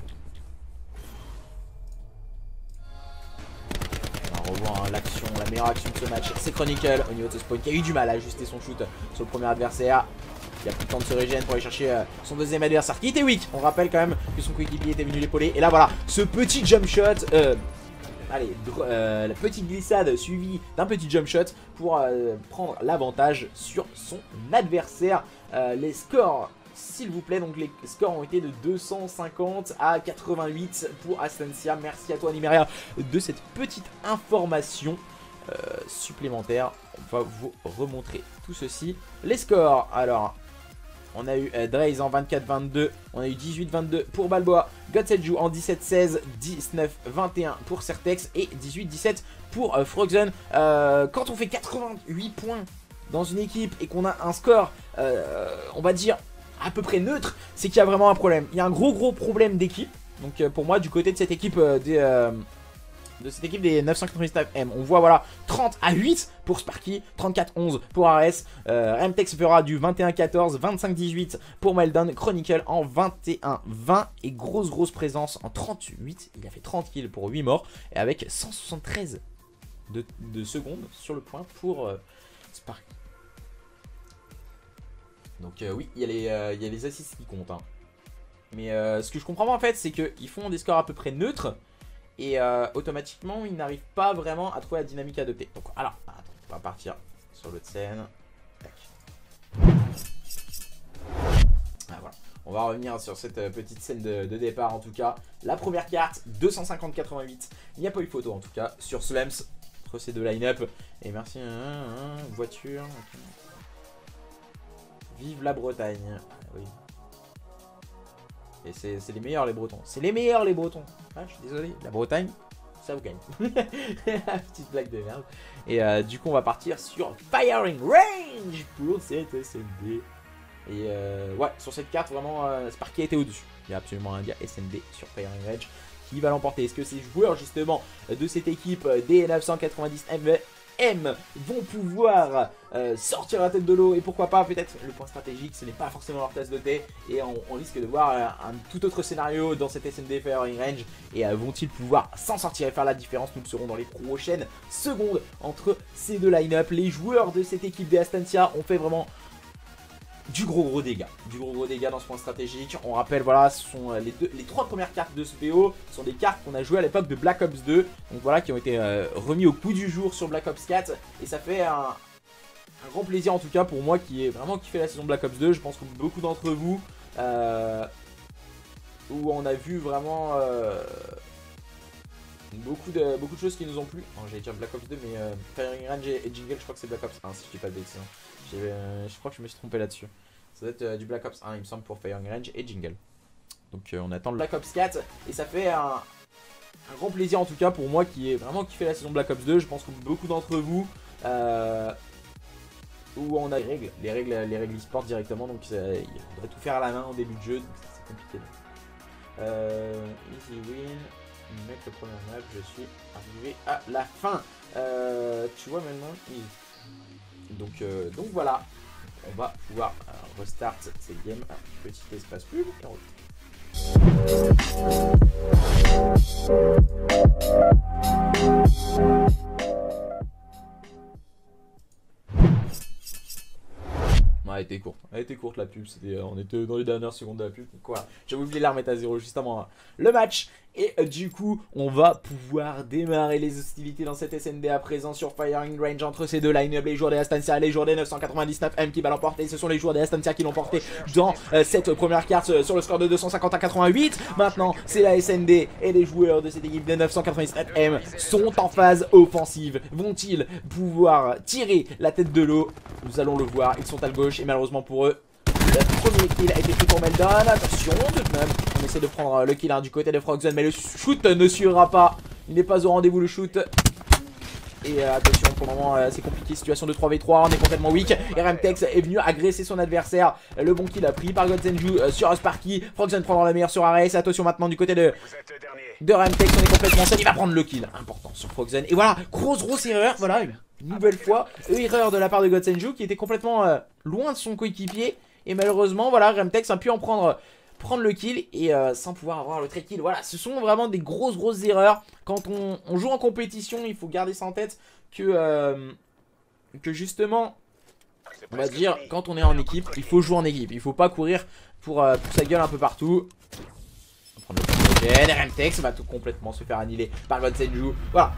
On revoit l'action, la meilleure action de ce match, c'est Chronicle au niveau de ce spawn qui a eu du mal à ajuster son shoot sur le premier adversaire. Il a pris le temps de se régénérer pour aller chercher son deuxième adversaire qui était weak. On rappelle quand même que son coéquipier était venu l'épauler. Et là voilà, ce petit jump shot, la petite glissade suivie d'un petit jump shot pour prendre l'avantage sur son adversaire. Les scores, s'il vous plaît, donc les scores ont été de 250 à 88 pour Astancia. Merci à toi Nimeria de cette petite information supplémentaire. On va vous remontrer tout ceci. Les scores, alors on a eu Draze en 24-22, on a eu 18-22 pour Balboa, Godseju en 17-16, 19-21 pour Certex et 18-17 pour Froxen. Quand on fait 88 points dans une équipe et qu'on a un score, on va dire à peu près neutre, c'est qu'il y a vraiment un problème. Il y a un gros problème d'équipe. Donc pour moi, du côté de cette équipe des 999 M, on voit voilà 30-8 pour Sparky, 34-11 pour Ares. Rimtex fera du 21-14, 25-18 pour Meldon, Chronicle en 21-20 et grosse présence en 38. Il a fait 30 kills pour 8 morts et avec 173 de secondes sur le point pour Sparky. Donc oui, il y a les assists qui comptent, hein. Mais ce que je comprends pas en fait, c'est qu'ils font des scores à peu près neutres. Et automatiquement, ils n'arrivent pas vraiment à trouver la dynamique adoptée. Donc, alors, attends, on va partir sur l'autre scène. Tac. Ah, voilà. On va revenir sur cette petite scène de départ en tout cas. La première carte, 250-88. Il n'y a pas eu photo en tout cas sur Slums entre ces deux line-up. Et merci, voiture. Okay. Vive la Bretagne. Oui. Et c'est les meilleurs les Bretons. C'est les meilleurs les Bretons. Ah, je suis désolé. La Bretagne, ça vous gagne. Petite blague de merde. Et du coup on va partir sur Firing Range pour cette SND. Et ouais, sur cette carte vraiment Sparky était au-dessus. Il y a absolument un gars SND sur Firing Range qui va l'emporter. Est-ce que ces joueurs justement de cette équipe des 999 M vont pouvoir sortir la tête de l'eau, et pourquoi pas peut-être le point stratégique, ce n'est pas forcément leur tasse de thé, et on risque de voir un tout autre scénario dans cette SND Firing Range, et vont-ils pouvoir s'en sortir et faire la différence? Nous le saurons dans les prochaines secondes entre ces deux line-up. Les joueurs de cette équipe des Astancia ont fait vraiment du gros dégâts. Dans ce point stratégique. On rappelle, voilà, ce sont les trois premières cartes de ce BO. Ce sont des cartes qu'on a jouées à l'époque de Black Ops 2. Donc voilà, qui ont été remis au coup du jour sur Black Ops 4. Et ça fait un grand plaisir en tout cas pour moi qui ai vraiment kiffé la saison Black Ops 2. Je pense que beaucoup d'entre vous, où on a vu vraiment beaucoup de choses qui nous ont plu. J'allais dire Black Ops 2, mais Firing Range et Jingle, je crois que c'est Black Ops 1 si je dis pas de bêtises. Je crois que je me suis trompé là-dessus. Ça doit être du Black Ops 1 il me semble pour Firing Range et Jingle. Donc on attend le Black Ops 4 et ça fait un grand plaisir en tout cas pour moi qui ai vraiment kiffé la saison Black Ops 2. Je pense que beaucoup d'entre vous, où on a les règles e-sport directement, donc il faudrait tout faire à la main au début de jeu, donc c'est compliqué. Easy win, mec le premier map, je suis arrivé à la fin. Tu vois maintenant easy. Donc voilà, on va pouvoir restart cette game. Un petit espace pub et on retourne. Elle était courte la pub, on était dans les dernières secondes de la pub. Donc voilà, j'avais oublié de la remettre à 0 juste avant le match. Et du coup, on va pouvoir démarrer les hostilités dans cette SND à présent sur Firing Range entre ces deux line-up. Les joueurs des Astancia, les joueurs des 999M qui va l'emporter. Ce sont les joueurs des Astancia qui l'ont porté dans cette première carte sur le score de 250 à 88. Maintenant, c'est la SND et les joueurs de cette équipe des 999M sont en phase offensive. Vont-ils pouvoir tirer la tête de l'eau? Nous allons le voir, ils sont à gauche et malheureusement pour eux, le premier kill a été pris pour Meldon. Attention tout de même, on essaie de prendre le kill du côté de Frogzen, mais le shoot ne suivra pas. Il n'est pas au rendez-vous le shoot. Et attention, pour le moment c'est compliqué, situation de 3v3, on est complètement weak. Et Remtex est venu agresser son adversaire. Le bon kill a pris par Godzenju sur Sparky. Frogzen prendra la meilleure sur Ares. Attention maintenant du côté de Remtex, on est complètement seul. Il va prendre le kill, important sur Frogzen. Et voilà, grosse erreur, voilà, une nouvelle fois. Erreur de la part de Godzenju qui était complètement loin de son coéquipier. Et malheureusement, voilà, Remtex a pu en prendre le kill et sans pouvoir avoir le trait kill. Voilà, ce sont vraiment des grosses erreurs. Quand on joue en compétition, il faut garder ça en tête que justement, on va dire, quand on est en équipe, il faut jouer en équipe. Il faut pas courir pour sa gueule un peu partout. On va prendre le gen, Remtex va tout complètement se faire annihiler par Godzenju. Voilà,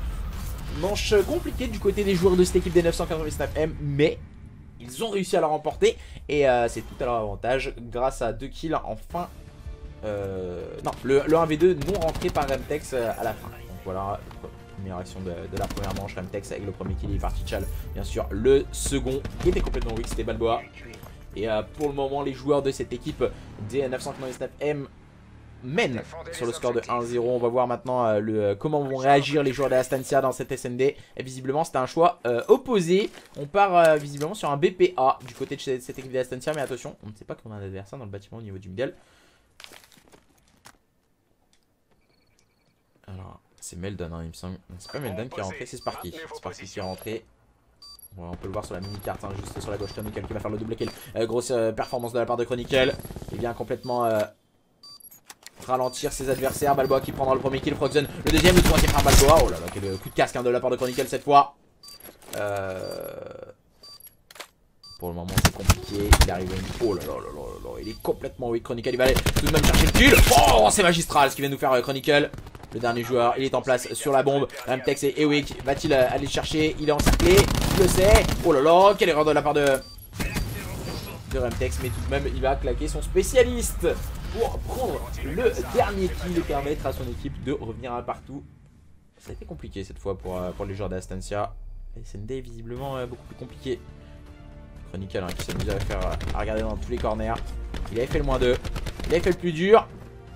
manche compliquée du côté des joueurs de cette équipe des 999M, mais ils ont réussi à la remporter et c'est tout à leur avantage grâce à 2 kills en fin. Non, le 1v2 non rentré par Remtex à la fin. Donc voilà, première action de la première manche. Remtex avec le premier kill, il est parti Chal. Bien sûr, le second qui était complètement weak, c'était Balboa. Et pour le moment, les joueurs de cette équipe des 999M mènent sur le score de 1-0. On va voir maintenant comment vont réagir les joueurs de Astancia dans cette SND. Et visiblement c'était un choix opposé. On part visiblement sur un BPA du côté de cette équipe de Astancia. Mais attention, on ne sait pas qu'on a un adversaire dans le bâtiment au niveau du middle. Alors c'est Meldon hein, il me semble. C'est pas Meldon qui est rentré, c'est Sparky. Sparky qui est rentré. Ouais, on peut le voir sur la mini-carte, hein, juste sur la gauche. Chronicle qui va faire le double kill. Grosse performance de la part de Chronicle. Il vient complètement ralentir ses adversaires. Balboa qui prendra le premier kill. Frogzen le deuxième, le troisième par Balboa. Oh là là, quel coup de casque hein, de la part de Chronicle cette fois. Pour le moment c'est compliqué. Il arrive à une... Oh là là là là, il est complètement weak. Chronicle il va aller tout de même chercher le kill. Oh c'est magistral ce qu'il vient de nous faire Chronicle. Le dernier joueur, il est en place sur la bombe. Remtex est weak. Va-t-il aller le chercher? Il est encerclé. Il le sait. Oh là là, quelle erreur de la part de Remtex. Mais tout de même, il va claquer son spécialiste pour prendre le dernier kill et permettre à son équipe de revenir à partout. Ça a été compliqué cette fois pour les joueurs d'Astancia. SND est visiblement beaucoup plus compliqué. Chronicle hein, qui s'amuse à regarder dans tous les corners. Il avait fait le -2. Il avait fait le plus dur.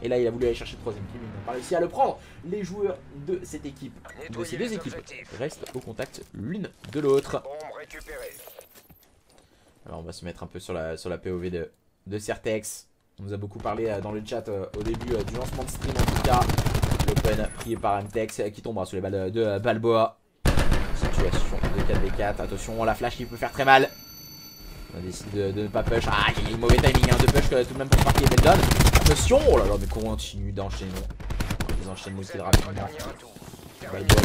Et là il a voulu aller chercher le troisième kill, mais il n'a pas réussi à le prendre. Les joueurs de cette équipe, de ces deux équipes, restent au contact l'une de l'autre. Alors on va se mettre un peu sur la POV de Certex. On nous a beaucoup parlé dans le chat au début du lancement de stream en tout cas. L'open prié par MTEX qui tombera sous les balles de Balboa. Situation de 4v4, attention la flash qui peut faire très mal. On a décidé de ne pas push. Ah, il y a eu mauvais timing de push tout de même pour Sparky et Beldon. Attention, oh là là, mais continue d'enchaîner. Ils enchaînent aussi rapidement. Balboa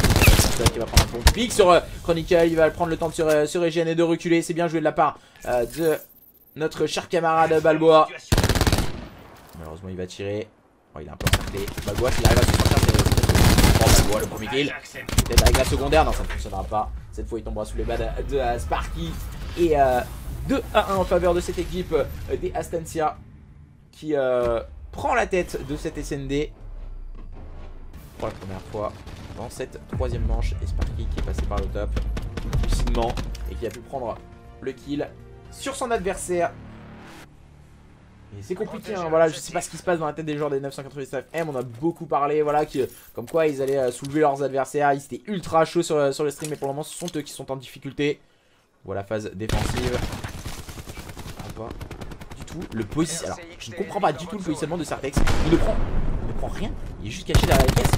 qui va prendre un bon pic sur Chronicle. Il va prendre le temps de se régénérer et de reculer. C'est bien joué de la part de notre cher camarade Balboa. Malheureusement, il va tirer. Oh, il est un peu encerclé. Balboa, s'il arrive à se sortir, c'est Balboa le premier kill. Peut-être avec la secondaire. Non, ça ne fonctionnera pas. Cette fois, il tombera sous les balles de Sparky. Et 2 à 1 en faveur de cette équipe des Astancia qui prend la tête de cette SND pour la première fois dans cette troisième manche. Et Sparky qui est passé par le top lucidement et qui a pu prendre le kill sur son adversaire. Et c'est compliqué, hein, voilà, je sais pas ce qui se passe dans la tête des joueurs des 999M, on a beaucoup parlé, voilà, comme quoi ils allaient soulever leurs adversaires, ils étaient ultra chauds sur le stream, mais pour le moment ce sont eux qui sont en difficulté. Voilà, phase défensive. Je comprends pas du tout le positionnement. Alors, je ne comprends pas du tout le positionnement de Certex. Il ne prend rien, il est juste caché derrière la caisse.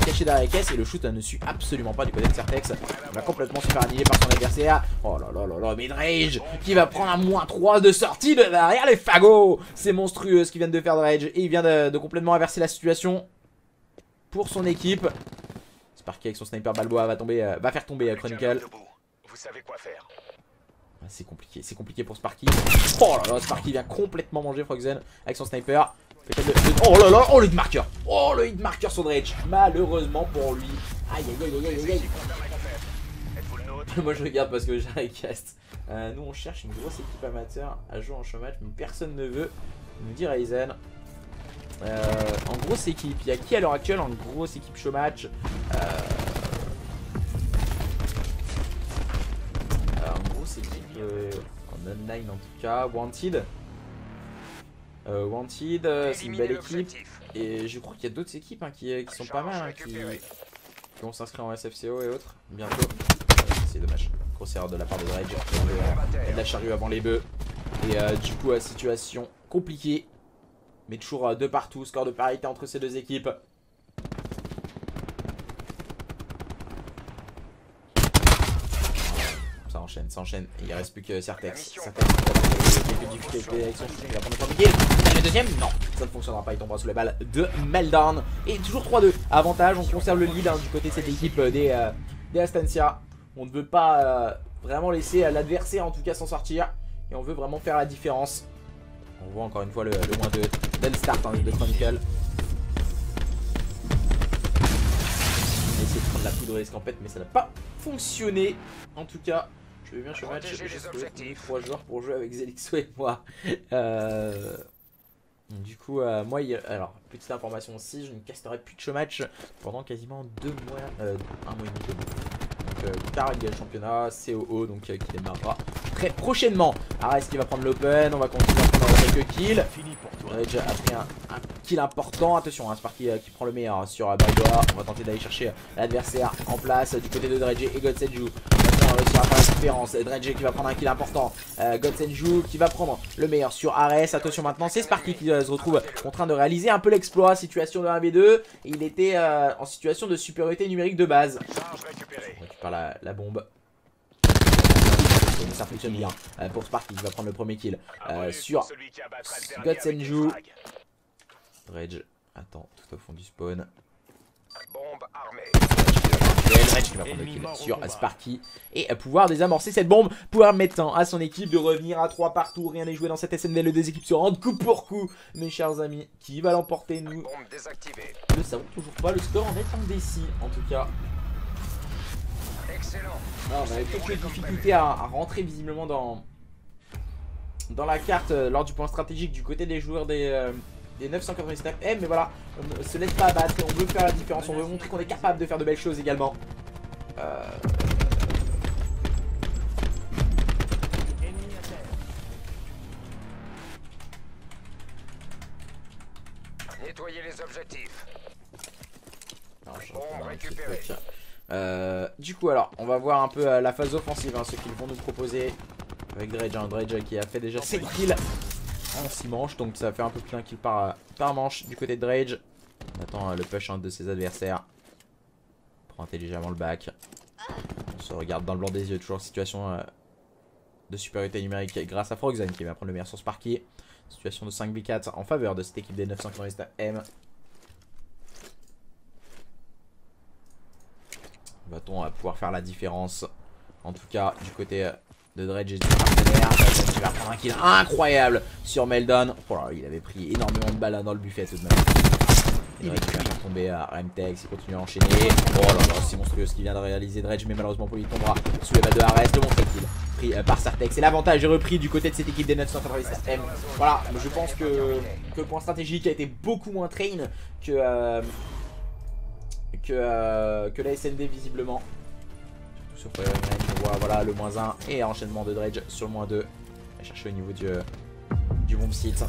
Caché derrière la caisse et le shoot ne suit absolument pas du côté de Certex. Il va complètement se faire annihiler par son adversaire. Oh là là là là, Midrage qui va prendre un -3 de sortie de derrière les fagots. C'est monstrueux ce qu'ils viennent de faire Drage. Et il vient de complètement inverser la situation pour son équipe. Sparky avec son sniper Balboa va faire tomber Chronicle. Vous savez quoi faire. C'est compliqué pour Sparky. Oh là là, Sparky vient complètement manger Frogzen avec son sniper. Oh là là, oh le hitmarker. Oh le hitmarker sur Drage. Malheureusement pour lui. Aïe aïe aïe aïe aïe aïe. Moi je regarde parce que j'ai un cast. Nous on cherche une grosse équipe amateur à jouer en showmatch, mais personne ne veut, nous dit Ryzen. En grosse équipe, il y a qui à l'heure actuelle en grosse équipe showmatch? En grosse équipe en online en tout cas, Wanted. Wanted, c'est une belle équipe. Et je crois qu'il y a d'autres équipes hein, qui sont pas mal, hein, qui vont s'inscrire en SFCO et autres bientôt. C'est dommage, grosse erreur de la part de Drage. Et de la charrue avant les bœufs. Et du coup, situation compliquée. Mais toujours de partout, score de parité entre ces deux équipes. Ça enchaîne. Et il reste plus que Certex. Certex a quelques difficultés avec son shoot. Il va prendre le premier kill. Le deuxième, non, ça ne fonctionnera pas. Il tombera sous les balles de Meltdown. Et toujours 3-2. Avantage, on conserve le lead hein, du côté de cette équipe des Astancia. On ne veut pas vraiment laisser l'adversaire en tout cas s'en sortir. Et on veut vraiment faire la différence. On voit encore une fois le moins dès le start hein, de Chronicle. On a essayé de prendre la poudre escampette, mais ça n'a pas fonctionné. En tout cas, je vais bien sur match. J'ai trouvé 3 joueurs pour jouer avec Zelixo et moi. Du coup, moi, alors, petite information aussi, je ne casterai plus de showmatch pendant quasiment 2 mois, 1 mois et demi. Donc, Tarag le championnat, COO, donc qui démarrera très prochainement. Ares qui va prendre l'open, on va continuer à prendre quelques kills. On a déjà pris un kill important. Attention, hein, Sparky qui prend le meilleur sur Balboa. On va tenter d'aller chercher l'adversaire en place du côté de Dredge et Godsenju. On va réussir à faire la différence. Dredge qui va prendre un kill important. Godsenju qui va prendre le meilleur sur Ares. Attention maintenant, c'est Sparky qui se retrouve contraint de réaliser un peu l'exploit. Situation de 1v2. Il était en situation de supériorité numérique de base. On récupère la bombe. Ça fonctionne bien pour Sparky qui va prendre le premier kill sur Godsenju. Dredge attend tout au fond du spawn. Bombe armée. Dredge qui va prendre le kill sur Sparky et pouvoir désamorcer cette bombe, pouvoir mettre temps à son équipe de revenir à 3 partout. Rien n'est joué dans cette SND, les deux équipes se rendent coup pour coup. Mes chers amis, qui va l'emporter? Nous ne savons toujours pas, le score en est indécis en tout cas. Non, on avait quelques difficultés à rentrer visiblement dans la carte lors du point stratégique du côté des joueurs des 999M. Mais voilà, on ne se laisse pas abattre, on veut faire la différence, on veut montrer qu'on est capable de faire de belles choses également. Nettoyez les objectifs. Alors, je Bon, reprends un petit récupéré. truc. Du coup alors on va voir un peu la phase offensive, hein, ce qu'ils vont nous proposer avec Dredge, hein. Dredge qui a fait déjà 7 kills en 6 manches, donc ça fait un peu plus d'un kill par manche du côté de Dredge. On attend le push, hein, de ses adversaires. On prend intelligemment le back. On se regarde dans le blanc des yeux, toujours situation de supériorité numérique grâce à Frogzen qui va prendre le meilleur sur Sparky. Situation de 5v4 en faveur de cette équipe des 990 M. Va-t-on pouvoir faire la différence? En tout cas, du côté de Dredge et du partenaire, qui va prendre un kill incroyable sur Meldon. Oh là, il avait pris énormément de balles dans le buffet tout de même. Il va tomber à Remtex, il continue à enchaîner. Oh là là, c'est monstrueux ce qu'il vient de réaliser Dredge, mais malheureusement pour lui, il tombera sous les balles de Ares. Le montre kill pris par Sartex. Et l'avantage est repris du côté de cette équipe des 990 M. Voilà, je pense que le point stratégique a été beaucoup moins train que la SND visiblement. Sur Firing Range, on voit voilà le -1 et enchaînement de Dredge sur le -2. On va chercher au niveau du bomb site.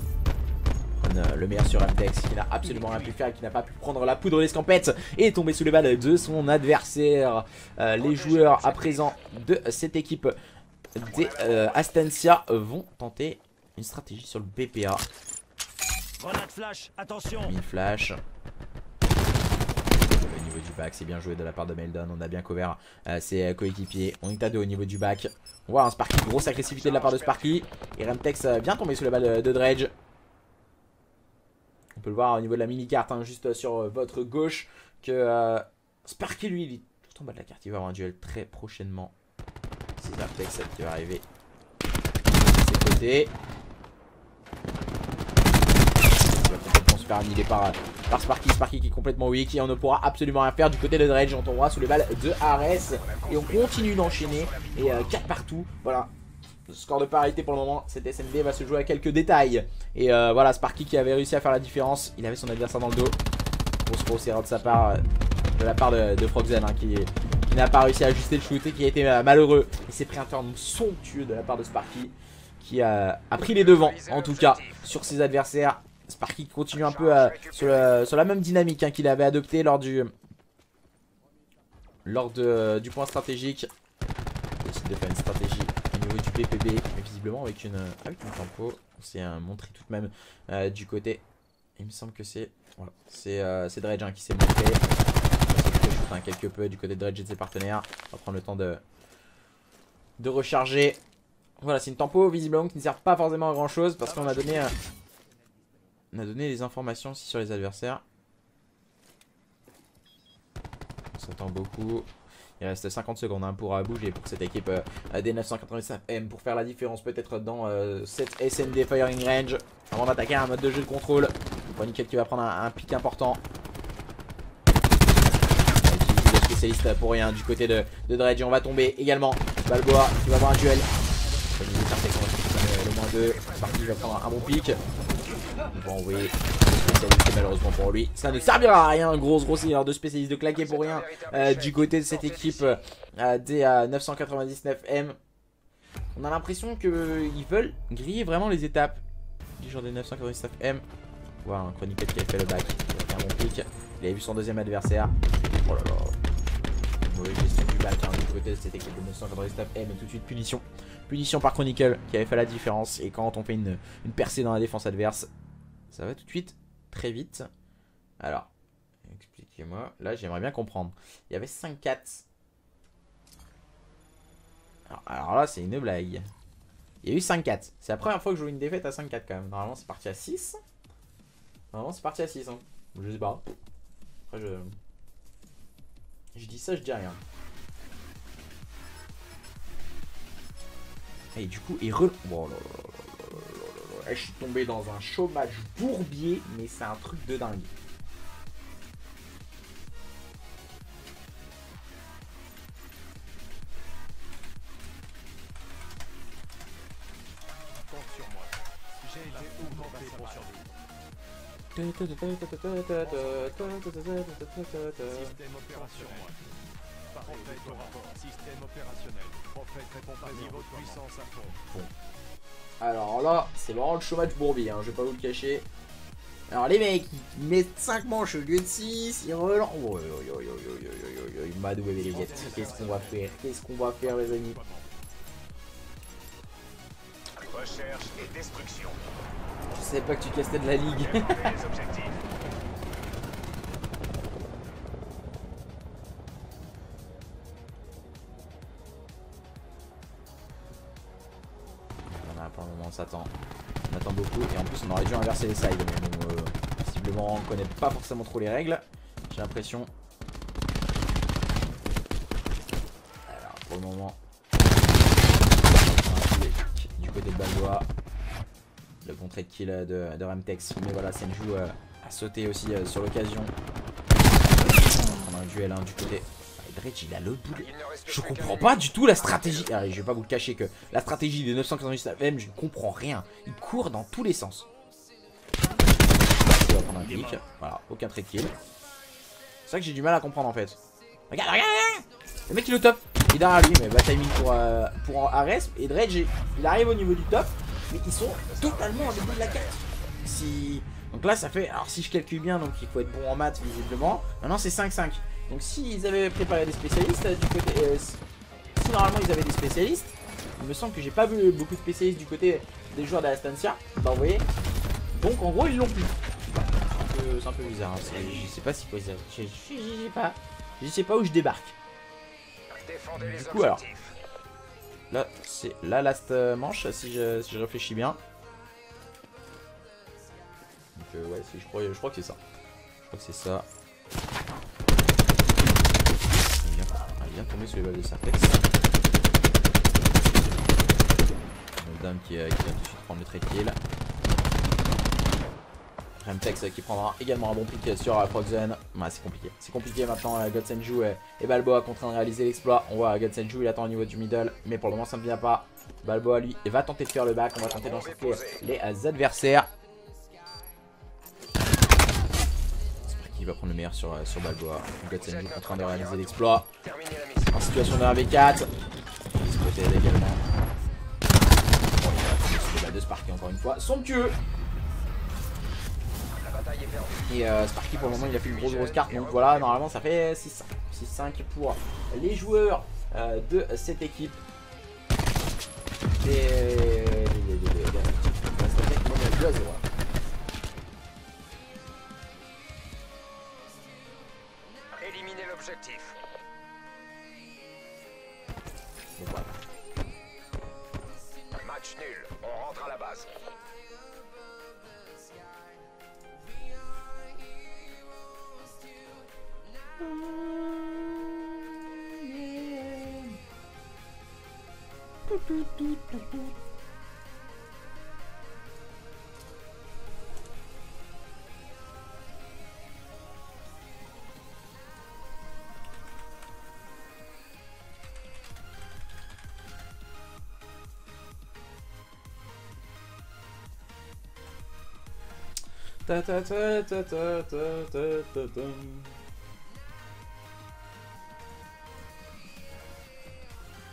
Prendre le meilleur sur Amtex qui n'a absolument rien pu faire et qui n'a pas pu prendre la poudre d'escampette et tomber sous les balles de son adversaire. Les joueurs à présent de cette équipe des Astancia vont tenter une stratégie sur le BPA. Grenade flash, attention. Mine flash. Au niveau du back, c'est bien joué de la part de Meldon. On a bien couvert ses coéquipiers. On est à 2 au niveau du back. On voit un Sparky, grosse agressivité de la part de Sparky. Et Remtex bien tombé sous les balles de Dredge. On peut le voir au niveau de la mini-carte, hein, juste sur votre gauche, que Sparky, lui, il est tout en bas de la carte. Il va avoir un duel très prochainement. C'est Remtex qui va arriver de ses côtés. Il va complètement se faire annihiler par Sparky. Sparky qui est complètement weak et on ne pourra absolument rien faire du côté de Dredge. On tombera sous les balles de Ares. Et on continue d'enchaîner. Et 4 partout. Voilà. Score de parité pour le moment. Cette SND va se jouer à quelques détails. Et voilà, Sparky qui avait réussi à faire la différence. Il avait son adversaire dans le dos. Grosse erreur de la part de Frogzen, hein, qui n'a pas réussi à ajuster le shoot et qui a été malheureux. Il s'est pris un turn somptueux de la part de Sparky, qui a pris les devants en tout cas sur ses adversaires. Sparky continue un peu sur la même dynamique, hein, qu'il avait adopté lors du point stratégique. Il décide de faire une stratégie au niveau du PPB, mais visiblement avec une tempo. On s'est montré tout de même du côté. Il me semble que c'est voilà, c'est Dredge, hein, qui s'est montré. Quelque peu du côté de Dredge et de ses partenaires. On va prendre le temps de recharger. Voilà, c'est une tempo visiblement qui ne sert pas forcément à grand chose parce qu'on a donné des informations aussi sur les adversaires. On s'attend beaucoup. Il reste 50 secondes, hein, pour bouger pour cette équipe des 985 M pour faire la différence peut-être dans cette SND Firing Range avant d'attaquer un mode de jeu de contrôle. Nickel qui va prendre un pic important. Le spécialiste pour rien du côté de Dredge. Et on va tomber également. Balboa qui va avoir un duel. Le -2. Sparky va prendre un bon pic. On va envoyer spécialiste malheureusement pour lui. Ça ne servira à rien. Grosse erreur de spécialiste de claquer pour rien du côté de cette équipe des 999 M. On a l'impression qu'ils veulent griller vraiment les étapes du genre des 999 M. Voilà, un Chronicle qui a fait le back. Il a fait un bon pic. Il avait vu son deuxième adversaire. Oh là là. Mauvaise gestion du back, hein, du côté de cette équipe de 999 M. Et tout de suite punition. Punition par Chronicle qui avait fait la différence. Et quand on fait une percée dans la défense adverse, ça va tout de suite très vite. Alors, expliquez-moi. Là, j'aimerais bien comprendre. Il y avait 5-4. Alors là, c'est une blague. Il y a eu 5-4. C'est la première fois que je joue une défaite à 5-4 quand même. Normalement, c'est parti à 6. Normalement, c'est parti à 6. Hein. Je sais pas. Après, je dis ça, je dis rien. Et du coup, il re... Oh là là là là là. Je suis tombé dans un chômage bourbier, mais c'est un truc de dingue. Compte sur moi. J'ai été augmenté pour survivre. Système opérationnel. Prophète au rapport. Système opérationnel. Prophète répond par niveau de puissance à fond. Bon. Alors là, c'est vraiment le chômage bourbier, hein, je vais pas vous le cacher. Alors les mecs, ils mettent 5 manches au lieu de 6, ils relancent. Oh, il m'a doué les billettes. Qu'est-ce qu'on va faire? Qu'est-ce qu'on va faire les amis? Recherche et destruction. Je savais pas que tu castais de la ligue. Défendez les objectifs. Voilà, pour le moment on s'attend. On attend beaucoup et en plus on aurait dû inverser les sides. Mais bon, visiblement on connaît pas forcément trop les règles. J'ai l'impression. Alors pour le moment. Du côté de Balboa. Le bon trade kill de Remtex. Mais voilà, Senju a sauté aussi sur l'occasion. On a un duel du côté. Dredge il a le bout. Je comprends pas du tout la stratégie. Allez, je vais pas vous le cacher que la stratégie des 998 AM, je ne comprends rien. Il court dans tous les sens. Il va prendre un clic. Voilà, aucun trade kill. C'est ça que j'ai du mal à comprendre en fait. Regarde, regarde, regarde. Le mec il est au top. Il est derrière lui, mais bad timing pour Ares. Et Dredge, il arrive au niveau du top. Mais ils sont totalement au début de la carte. Donc là ça fait, alors si je calcule bien, donc il faut être bon en maths visiblement. Maintenant c'est 5-5. Donc s'ils avaient préparé des spécialistes du côté, si normalement ils avaient des spécialistes, il me semble que j'ai pas vu beaucoup de spécialistes du côté des joueurs d'Astancia. Bah vous voyez. Donc en gros ils l'ont plus. C'est un peu bizarre. Hein. Je sais pas si quoi dire. Je sais pas où je débarque. Défendez les du coup alors. objectifs. Là, c'est la last manche, si je réfléchis bien. Donc, ouais, je crois que c'est ça. Je crois que c'est ça. Il vient de tomber sur les balles de Sartex. Une dame qui vient tout de suite prendre le trade kill. Remtex qui prendra également un bon pick sur Frozen. Ouais, c'est compliqué. C'est compliqué maintenant. God Senju et Balboa sont en train de réaliser l'exploit. On voit God Senju, il attend au niveau du middle. Mais pour le moment, ça ne vient pas. Balboa, lui, il va tenter de faire le back. On va tenter d'encercler les adversaires. J'espère qu'il va prendre le meilleur sur Balboa. God Senju est en train de réaliser l'exploit. En situation de 1v4. Exploité également. Bon, il va de Sparky encore une fois. Somptueux. Et Sparky pour le moment il a fait une grosse carte. Donc voilà, normalement ça fait 6-5. 6-5 pour les joueurs de cette équipe. Éliminez l'objectif. Bon, voilà. Match nul. On rentre à la base.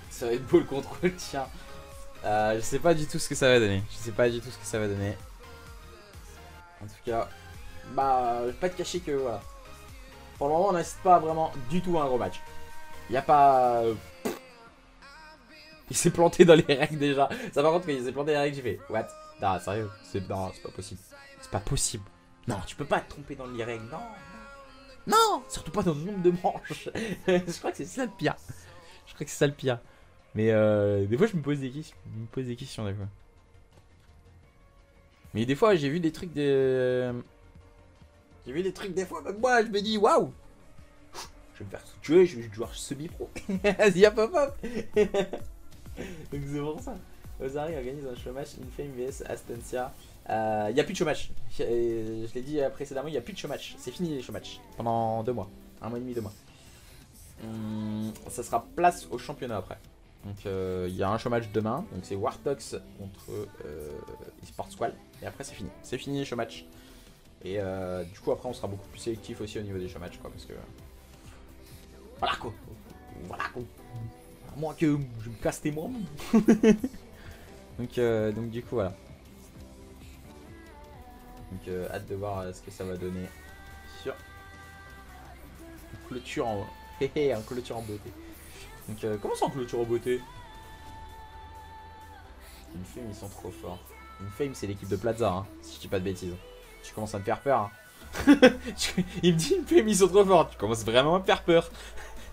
Ça va être beau le contrôle, tiens. Je sais pas du tout ce que ça va donner. En tout cas, bah, je vais pas te cacher que voilà. Pour le moment, on n'assiste pas vraiment du tout à un gros match. Il n'y a pas. Il s'est planté dans les règles déjà. Ça, par contre, quand il s'est planté dans les règles, j'ai fait what? Non, sérieux, non, c'est pas possible. C'est pas possible. Non, tu peux pas te tromper dans les règles. Non. Non, surtout pas dans le nombre de manches. Je crois que c'est ça le pire. Mais des fois, je me pose des questions. Des fois. Mais des fois, j'ai vu des trucs des fois, même moi, je me dis waouh. Je vais me faire tuer, je vais jouer semi-pro. Vas-y, hop. Donc c'est pour ça. Ozari organise un showmatch Infame vs Astancia. Il n'y a plus de showmatch. Je l'ai dit précédemment, il n'y a plus de showmatch. C'est fini les showmatch. Pendant 2 mois. 1 mois et demi, 2 mois. Ça sera place au championnat après. Donc il y a un showmatch demain. Donc c'est Wartox contre eSports Squall. Et après c'est fini. C'est fini les showmatch. Et du coup après on sera beaucoup plus sélectif aussi au niveau des showmatch quoi. Parce que... Voilà quoi. À moins que je me casse tes membres. donc du coup voilà. Donc hâte de voir ce que ça va donner sur une clôture en en clôture en beauté. Donc comment ça en clôture en beauté? Infame, ils sont trop forts. Infame, c'est l'équipe de Plaza, hein, si je dis pas de bêtises. Tu commences à me faire peur. Hein. Il me dit Infame, ils sont trop forts. Tu commences vraiment à me faire peur.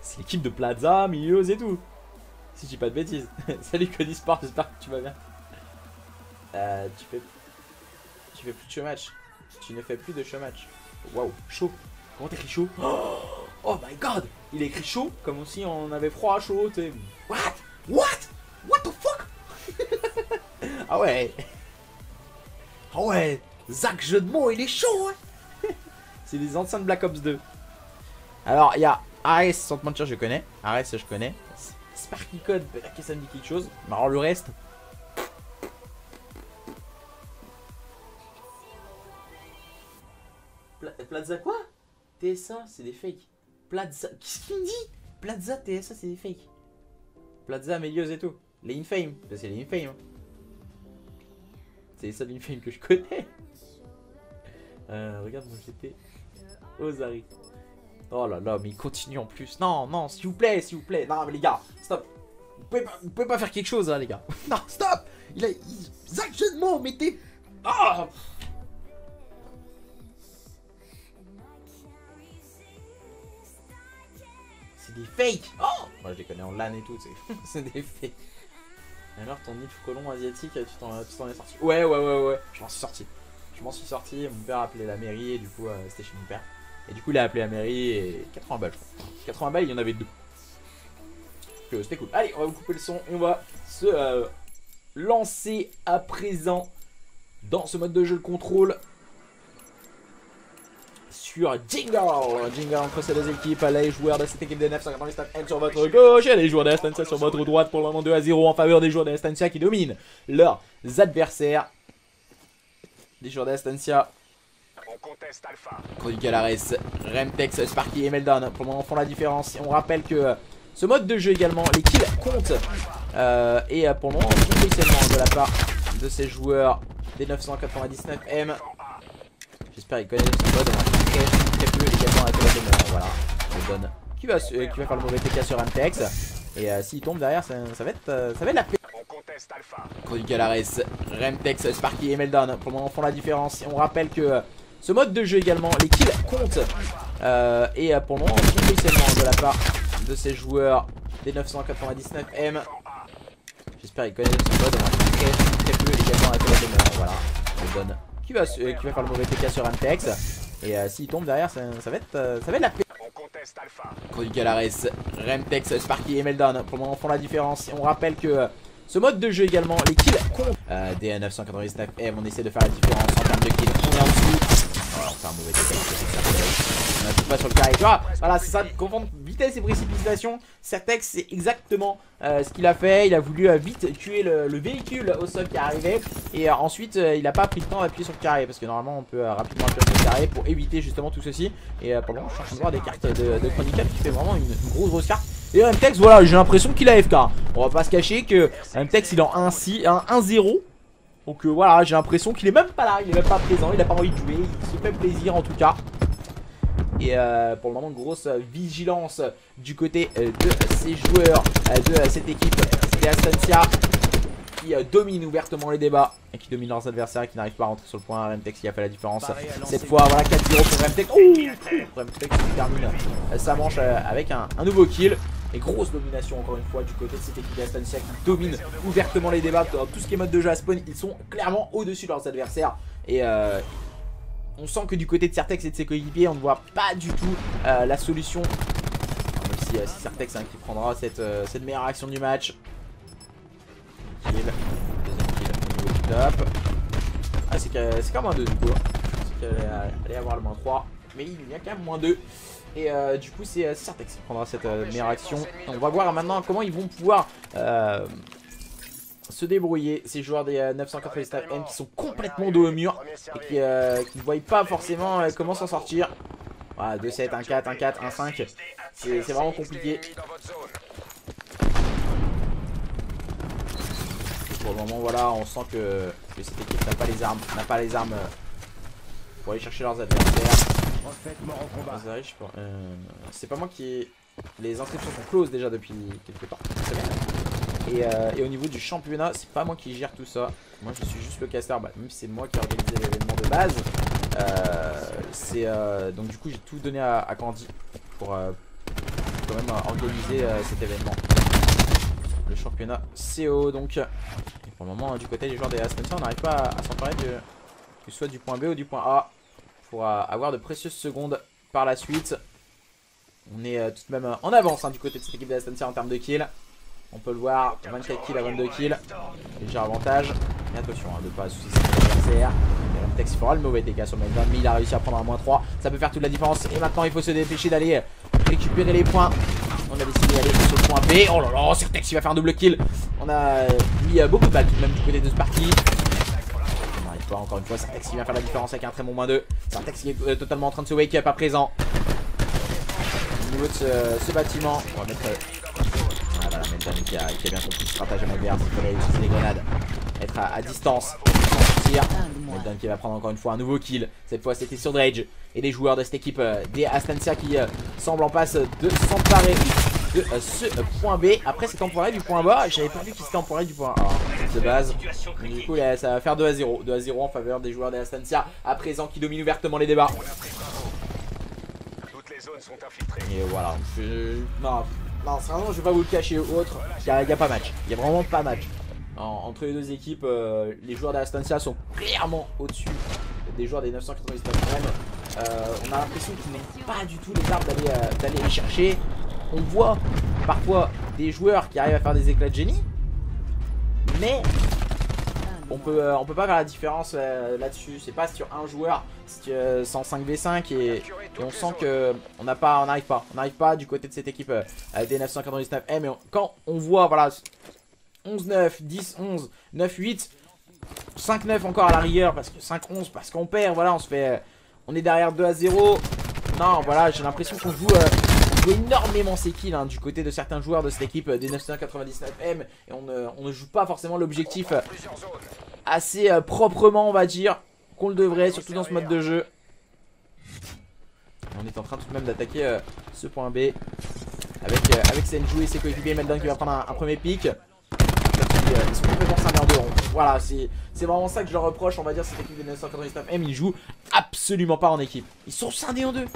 C'est l'équipe de Plaza, Milios et tout. Si je dis pas de bêtises. Salut Cody Sport, j'espère que tu vas bien. Tu fais plus de showmatch. Tu ne fais plus de showmatch. Waouh, chaud. Comment t'écris chaud? Oh my god. Il a écrit chaud comme si on avait froid, chaud. What? What the fuck? Ah ouais. Ah ouais. Zach, jeu de mots, il est chaud. Hein. C'est des anciens de Black Ops 2. Alors, il y a Ares, sans te mentir, je connais. Ares, je connais. Sparky Code, peut-être que ça me dit quelque chose. Mais alors, le reste. Plaza quoi? TSA, c'est des fakes. Plaza. Qu'est-ce qu'il me dit? Plaza, TSA, c'est des fakes. Plaza, Melios et tout. Les Infame. C'est les Infame. Hein. C'est les seuls Infame que je connais. Regarde mon GT. Ozari. Oh là là, mais il continue en plus. Non, non, s'il vous plaît, s'il vous plaît. Non, mais les gars, stop. Vous pouvez pas faire quelque chose, hein, les gars. Non, stop. Zach, jeu de mots, mettez. Ah. C'est des fakes. Oh. Moi, je les connais en LAN et tout, c'est des fakes. Alors, ton nid frelon asiatique, tu t'en es sorti? Ouais, je m'en suis sorti. Mon père a appelé la mairie et du coup, c'était chez mon père. Et du coup, il a appelé la mairie et 80 balles, je crois. 80 balles, il y en avait 2. C'était cool. Allez, on va vous couper le son et on va se lancer à présent dans ce mode de jeu de contrôle sur Jingle. Jingle entre ces deux équipes. Les joueurs de cette équipe de 997 sur votre gauche et les joueurs d'Estancia sur votre droite. Pour le moment 2-0 en faveur des joueurs d'Estancia qui dominent leurs adversaires. Les joueurs d'Estancia. On conteste Alpha. Crodicalares, Remtex, Sparky et Meldon pour le moment font la différence. Et on rappelle que ce mode de jeu également, les kills comptent. Et pour le moment, officiellement de la part de ces joueurs des 999M. J'espère qu'ils connaissent ce mode. Très peu également à la de voilà. Meldon qui va faire le mauvais TK sur Remtex. Et s'il tombe derrière, ça va être la paix. Crodicalares, Remtex, Sparky et Meldon pour le moment font la différence. Et on rappelle que ce mode de jeu également, les kills comptent. Et pour le moment, officiellement de la part de ces joueurs des 999M. J'espère qu'ils connaissent ce mode. Très peu également à la de voilà. Meldon qui va faire le mauvais TK sur Remtex. Et s'il tombe derrière, ça va être la paix. Crodicalares, Remtex, Sparky et Meldon pour le moment font la différence. Et on rappelle que ce mode de jeu également, les kills comptent. Des 999M, on essaie de faire la différence en termes de kills. On est en dessous. Oh, c'est un mauvais TK. On n'appuie pas sur le carré. Tu vois, voilà, c'est ça, confondre vitesse et précipitation. Certex, c'est exactement ce qu'il a fait. Il a voulu vite tuer le véhicule au sol qui est arrivé. Et ensuite, il n'a pas pris le temps d'appuyer sur le carré. Parce que normalement, on peut rapidement appuyer sur le carré pour éviter justement tout ceci. Et pour le moment, je suis en train de voir des cartes de Chronicle qui fait vraiment une grosse carte. Et Remtex, voilà, j'ai l'impression qu'il a FK. On va pas se cacher que Remtex, il est en 1-0. Donc voilà, j'ai l'impression qu'il est même pas là, il est même pas présent, il a pas envie de jouer, il se fait plaisir en tout cas. Et pour le moment, grosse vigilance du côté de ces joueurs de cette équipe des Estancia qui domine ouvertement les débats et qui domine leurs adversaires et qui n'arrivent pas à rentrer sur le point. Remtex qui a fait la différence cette fois. Voilà, 4-0 pour Remtex. Remtex qui termine sa manche avec un nouveau kill. Et grosse domination encore une fois du côté de cette équipe d'Estancia qui domine ouvertement les débats. Dans tout ce qui est mode de jeu à spawn, ils sont clairement au-dessus de leurs adversaires. Et on sent que du côté de Certex et de ses coéquipiers, on ne voit pas du tout la solution. Même si Certex qui prendra cette meilleure action du match. Kill. Deuxième kill au niveau du top. Ah, c'est quand même un 2 du coup. Je pensais qu'il allait avoir le moins 3. Mais il y a quand même moins 2. Et du coup c'est Certex qui prendra cette meilleure action. On va voir maintenant comment ils vont pouvoir se débrouiller, ces joueurs des 999M qui sont complètement dos au mur et qui ne voient pas forcément comment s'en sortir. Voilà, 2-7, 1-4, 1-4, 1-5. C'est vraiment compliqué. Et pour le moment voilà, on sent que cette équipe n'a pas les armes pour aller chercher leurs adversaires. Prophète mort en combat. C'est pas moi qui ai... Les inscriptions sont closes déjà depuis quelques temps, et au niveau du championnat, c'est pas moi qui gère tout ça. Moi je suis juste le caster, même si c'est moi qui ai organisé l'événement de base. Donc du coup j'ai tout donné à Candy pour quand même organiser cet événement. Le championnat CO donc. Et pour le moment du côté des joueurs des Spencer on n'arrive pas à s'emparer que ce soit du point B ou du point A pour avoir de précieuses secondes par la suite. On est tout de même en avance du côté de cette équipe de Spencer en termes de kills. On peut le voir, 24 kills à 22 kills. Léger avantage. Et attention de ne pas soucier ses adversaires. Remtex fera le mauvais dégât sur le main, mais il a réussi à prendre un -3. Ça peut faire toute la différence. Et maintenant il faut se dépêcher d'aller récupérer les points. On a décidé d'aller sur le point B. Oh là là, Certex il va faire un double kill. On a mis beaucoup de balles tout de même du côté de Sparky. On n'arrive pas encore une fois. Certex qui vient faire la différence avec un très bon -2. Certex qui est totalement en train de se wake up à présent. Au niveau de ce bâtiment, on va mettre... voilà, Meldan qui a bien compris le stratagème adverse. Il fallait utiliser les grenades. Être à distance. Meldan qui va prendre encore une fois un nouveau kill. Cette fois c'était sur Dredge. Et les joueurs de cette équipe des Astancia qui semblent en passe de s'emparer de ce point B. Après c'est emparé du point bas. J'avais pas vu qu'il s'était emparé du point A de base. Du coup là, ça va faire 2-0. 2-0 en faveur des joueurs des Astancia. À présent qui dominent ouvertement les débats. Et voilà. Non, sérieusement, je vais pas vous le cacher ou autre. Il y a pas match. Il y a vraiment pas match. Entre les deux équipes, les joueurs d'Astancia sont clairement au-dessus des joueurs des 999 M. On a l'impression qu'ils n'ont pas du tout les armes d'aller les chercher. On voit parfois des joueurs qui arrivent à faire des éclats de génie. Mais on peut pas faire la différence là-dessus. C'est pas sur un joueur, c'est en 5v5 et on sent que on n'arrive pas du côté de cette équipe des 999M. Et quand on voit voilà 11-9, 10-11, 9-8, 5-9 encore à la rigueur parce que 5-11 parce qu'on perd, voilà, on est derrière 2-0. Non, voilà, j'ai l'impression qu'on joue énormément ses kills du côté de certains joueurs de cette équipe des 999M et on ne joue pas forcément l'objectif assez proprement, on va dire, qu'on le devrait, surtout dans ce mode de jeu. On est en train tout de même d'attaquer ce point B avec Senju et ses coéquipiers. Meldan qui va prendre un premier pick. Ils sont complètement scindés en deux. Voilà, c'est vraiment ça que je leur reproche, on va dire, cette équipe des 999M. Ils jouent absolument pas en équipe. Ils sont scindés en deux.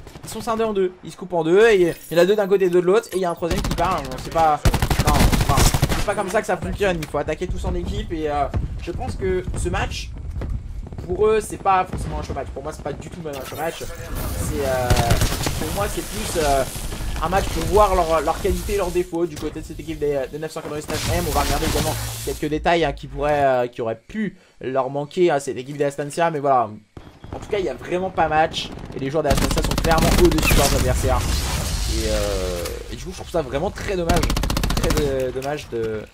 Ils se coupent en deux. Et il y en a deux d'un côté et deux de l'autre. Et il y a un troisième qui part. C'est pas... Non, c'est pas comme ça que ça fonctionne. Il faut attaquer tous en équipe. Et je pense que ce match, pour eux, c'est pas forcément un show match. Pour moi, c'est pas du tout même un show match. Pour moi, c'est plus... un match pour voir leur qualité et leurs défauts du côté de cette équipe des 999M. On va regarder également quelques détails qui auraient pu leur manquer à cette équipe des Astancia. Mais voilà, en tout cas il n'y a vraiment pas match. Et les joueurs des Astancia sont clairement au-dessus de leurs adversaires. Et du coup je trouve ça vraiment très dommage. Très dommage de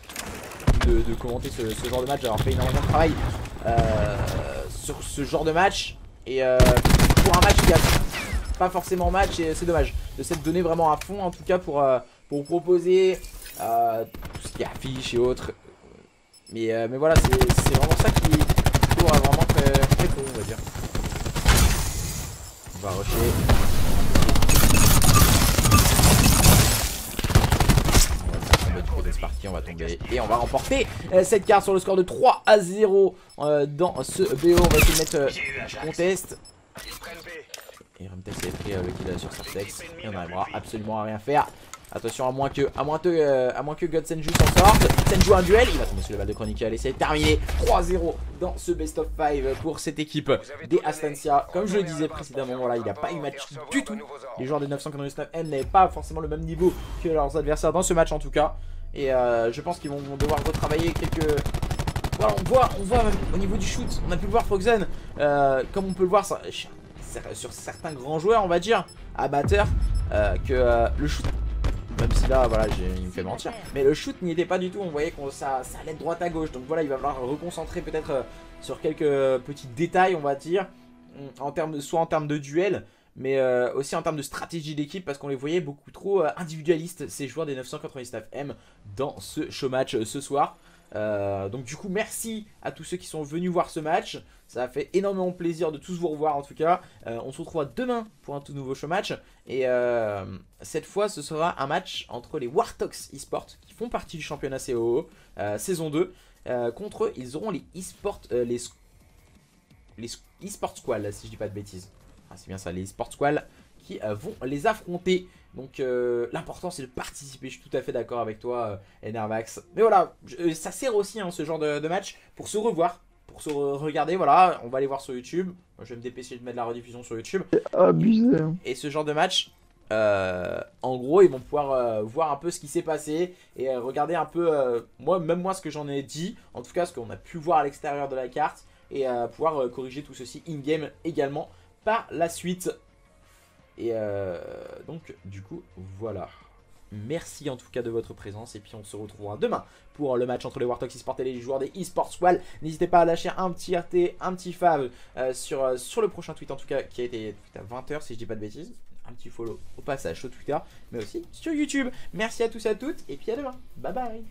commenter ce genre de match. D'avoir fait énormément de travail sur ce genre de match. Et pour un match qui a... pas forcément match et c'est dommage de s'être donné vraiment à fond en tout cas pour proposer tout ce qui est affiche et autres, mais voilà c'est vraiment ça qui est vraiment très cool, on va dire. On va rusher. On va tomber et on va remporter cette carte sur le score de 3-0 dans ce BO. On va essayer de mettre contest. Et Remtex est pris le kill sur Certex. Et on n'arrivera absolument à rien faire. Attention, à moins que God Senju s'en sorte. Senju a un duel, il va tomber sur le balle de Chronicle. Et c'est terminé. 3-0 dans ce best of 5 pour cette équipe des Astancia. Comme je le disais précédemment, voilà, il n'y a pas eu match du tout. Les joueurs des 999M n'avaient pas forcément le même niveau que leurs adversaires dans ce match en tout cas. Et je pense qu'ils vont devoir retravailler quelques... Voilà, on voit même au niveau du shoot, on a pu le voir Foxen, comme on peut le voir sur certains grands joueurs, on va dire, amateurs, que le shoot, même si là, voilà, il me fait mentir, mais le shoot n'y était pas du tout. On voyait que ça allait de droite à gauche. Donc voilà, il va falloir reconcentrer peut-être sur quelques petits détails, on va dire, soit en termes de duel, mais aussi en termes de stratégie d'équipe, parce qu'on les voyait beaucoup trop individualistes, ces joueurs des 999M, dans ce show match ce soir. Donc du coup merci à tous ceux qui sont venus voir ce match. Ça a fait énormément plaisir de tous vous revoir en tout cas. On se retrouvera demain pour un tout nouveau show match. Et cette fois ce sera un match entre les Warthogs eSports qui font partie du championnat COO saison 2. Contre eux ils auront les eSports les eSports Squall si je dis pas de bêtises. Ah, c'est bien ça, les eSports Squall qui vont les affronter. Donc l'important c'est de participer, je suis tout à fait d'accord avec toi Enervax. Mais voilà, ça sert aussi hein, ce genre de match pour se revoir, pour se regarder, voilà, on va aller voir sur YouTube. Moi je vais me dépêcher de mettre la rediffusion sur YouTube. Abusé. Et ce genre de match, en gros ils vont pouvoir voir un peu ce qui s'est passé et regarder un peu, même moi ce que j'en ai dit, en tout cas ce qu'on a pu voir à l'extérieur de la carte. Et pouvoir corriger tout ceci in-game également par la suite. Et donc du coup voilà. Merci en tout cas de votre présence. Et puis on se retrouvera demain pour le match entre les Warthogs eSports et les joueurs des eSports Squall. N'hésitez pas à lâcher un petit RT, un petit fav sur le prochain tweet en tout cas qui a été à 20 h si je dis pas de bêtises. Un petit follow au passage sur Twitter mais aussi sur YouTube. Merci à tous et à toutes et puis à demain. Bye bye.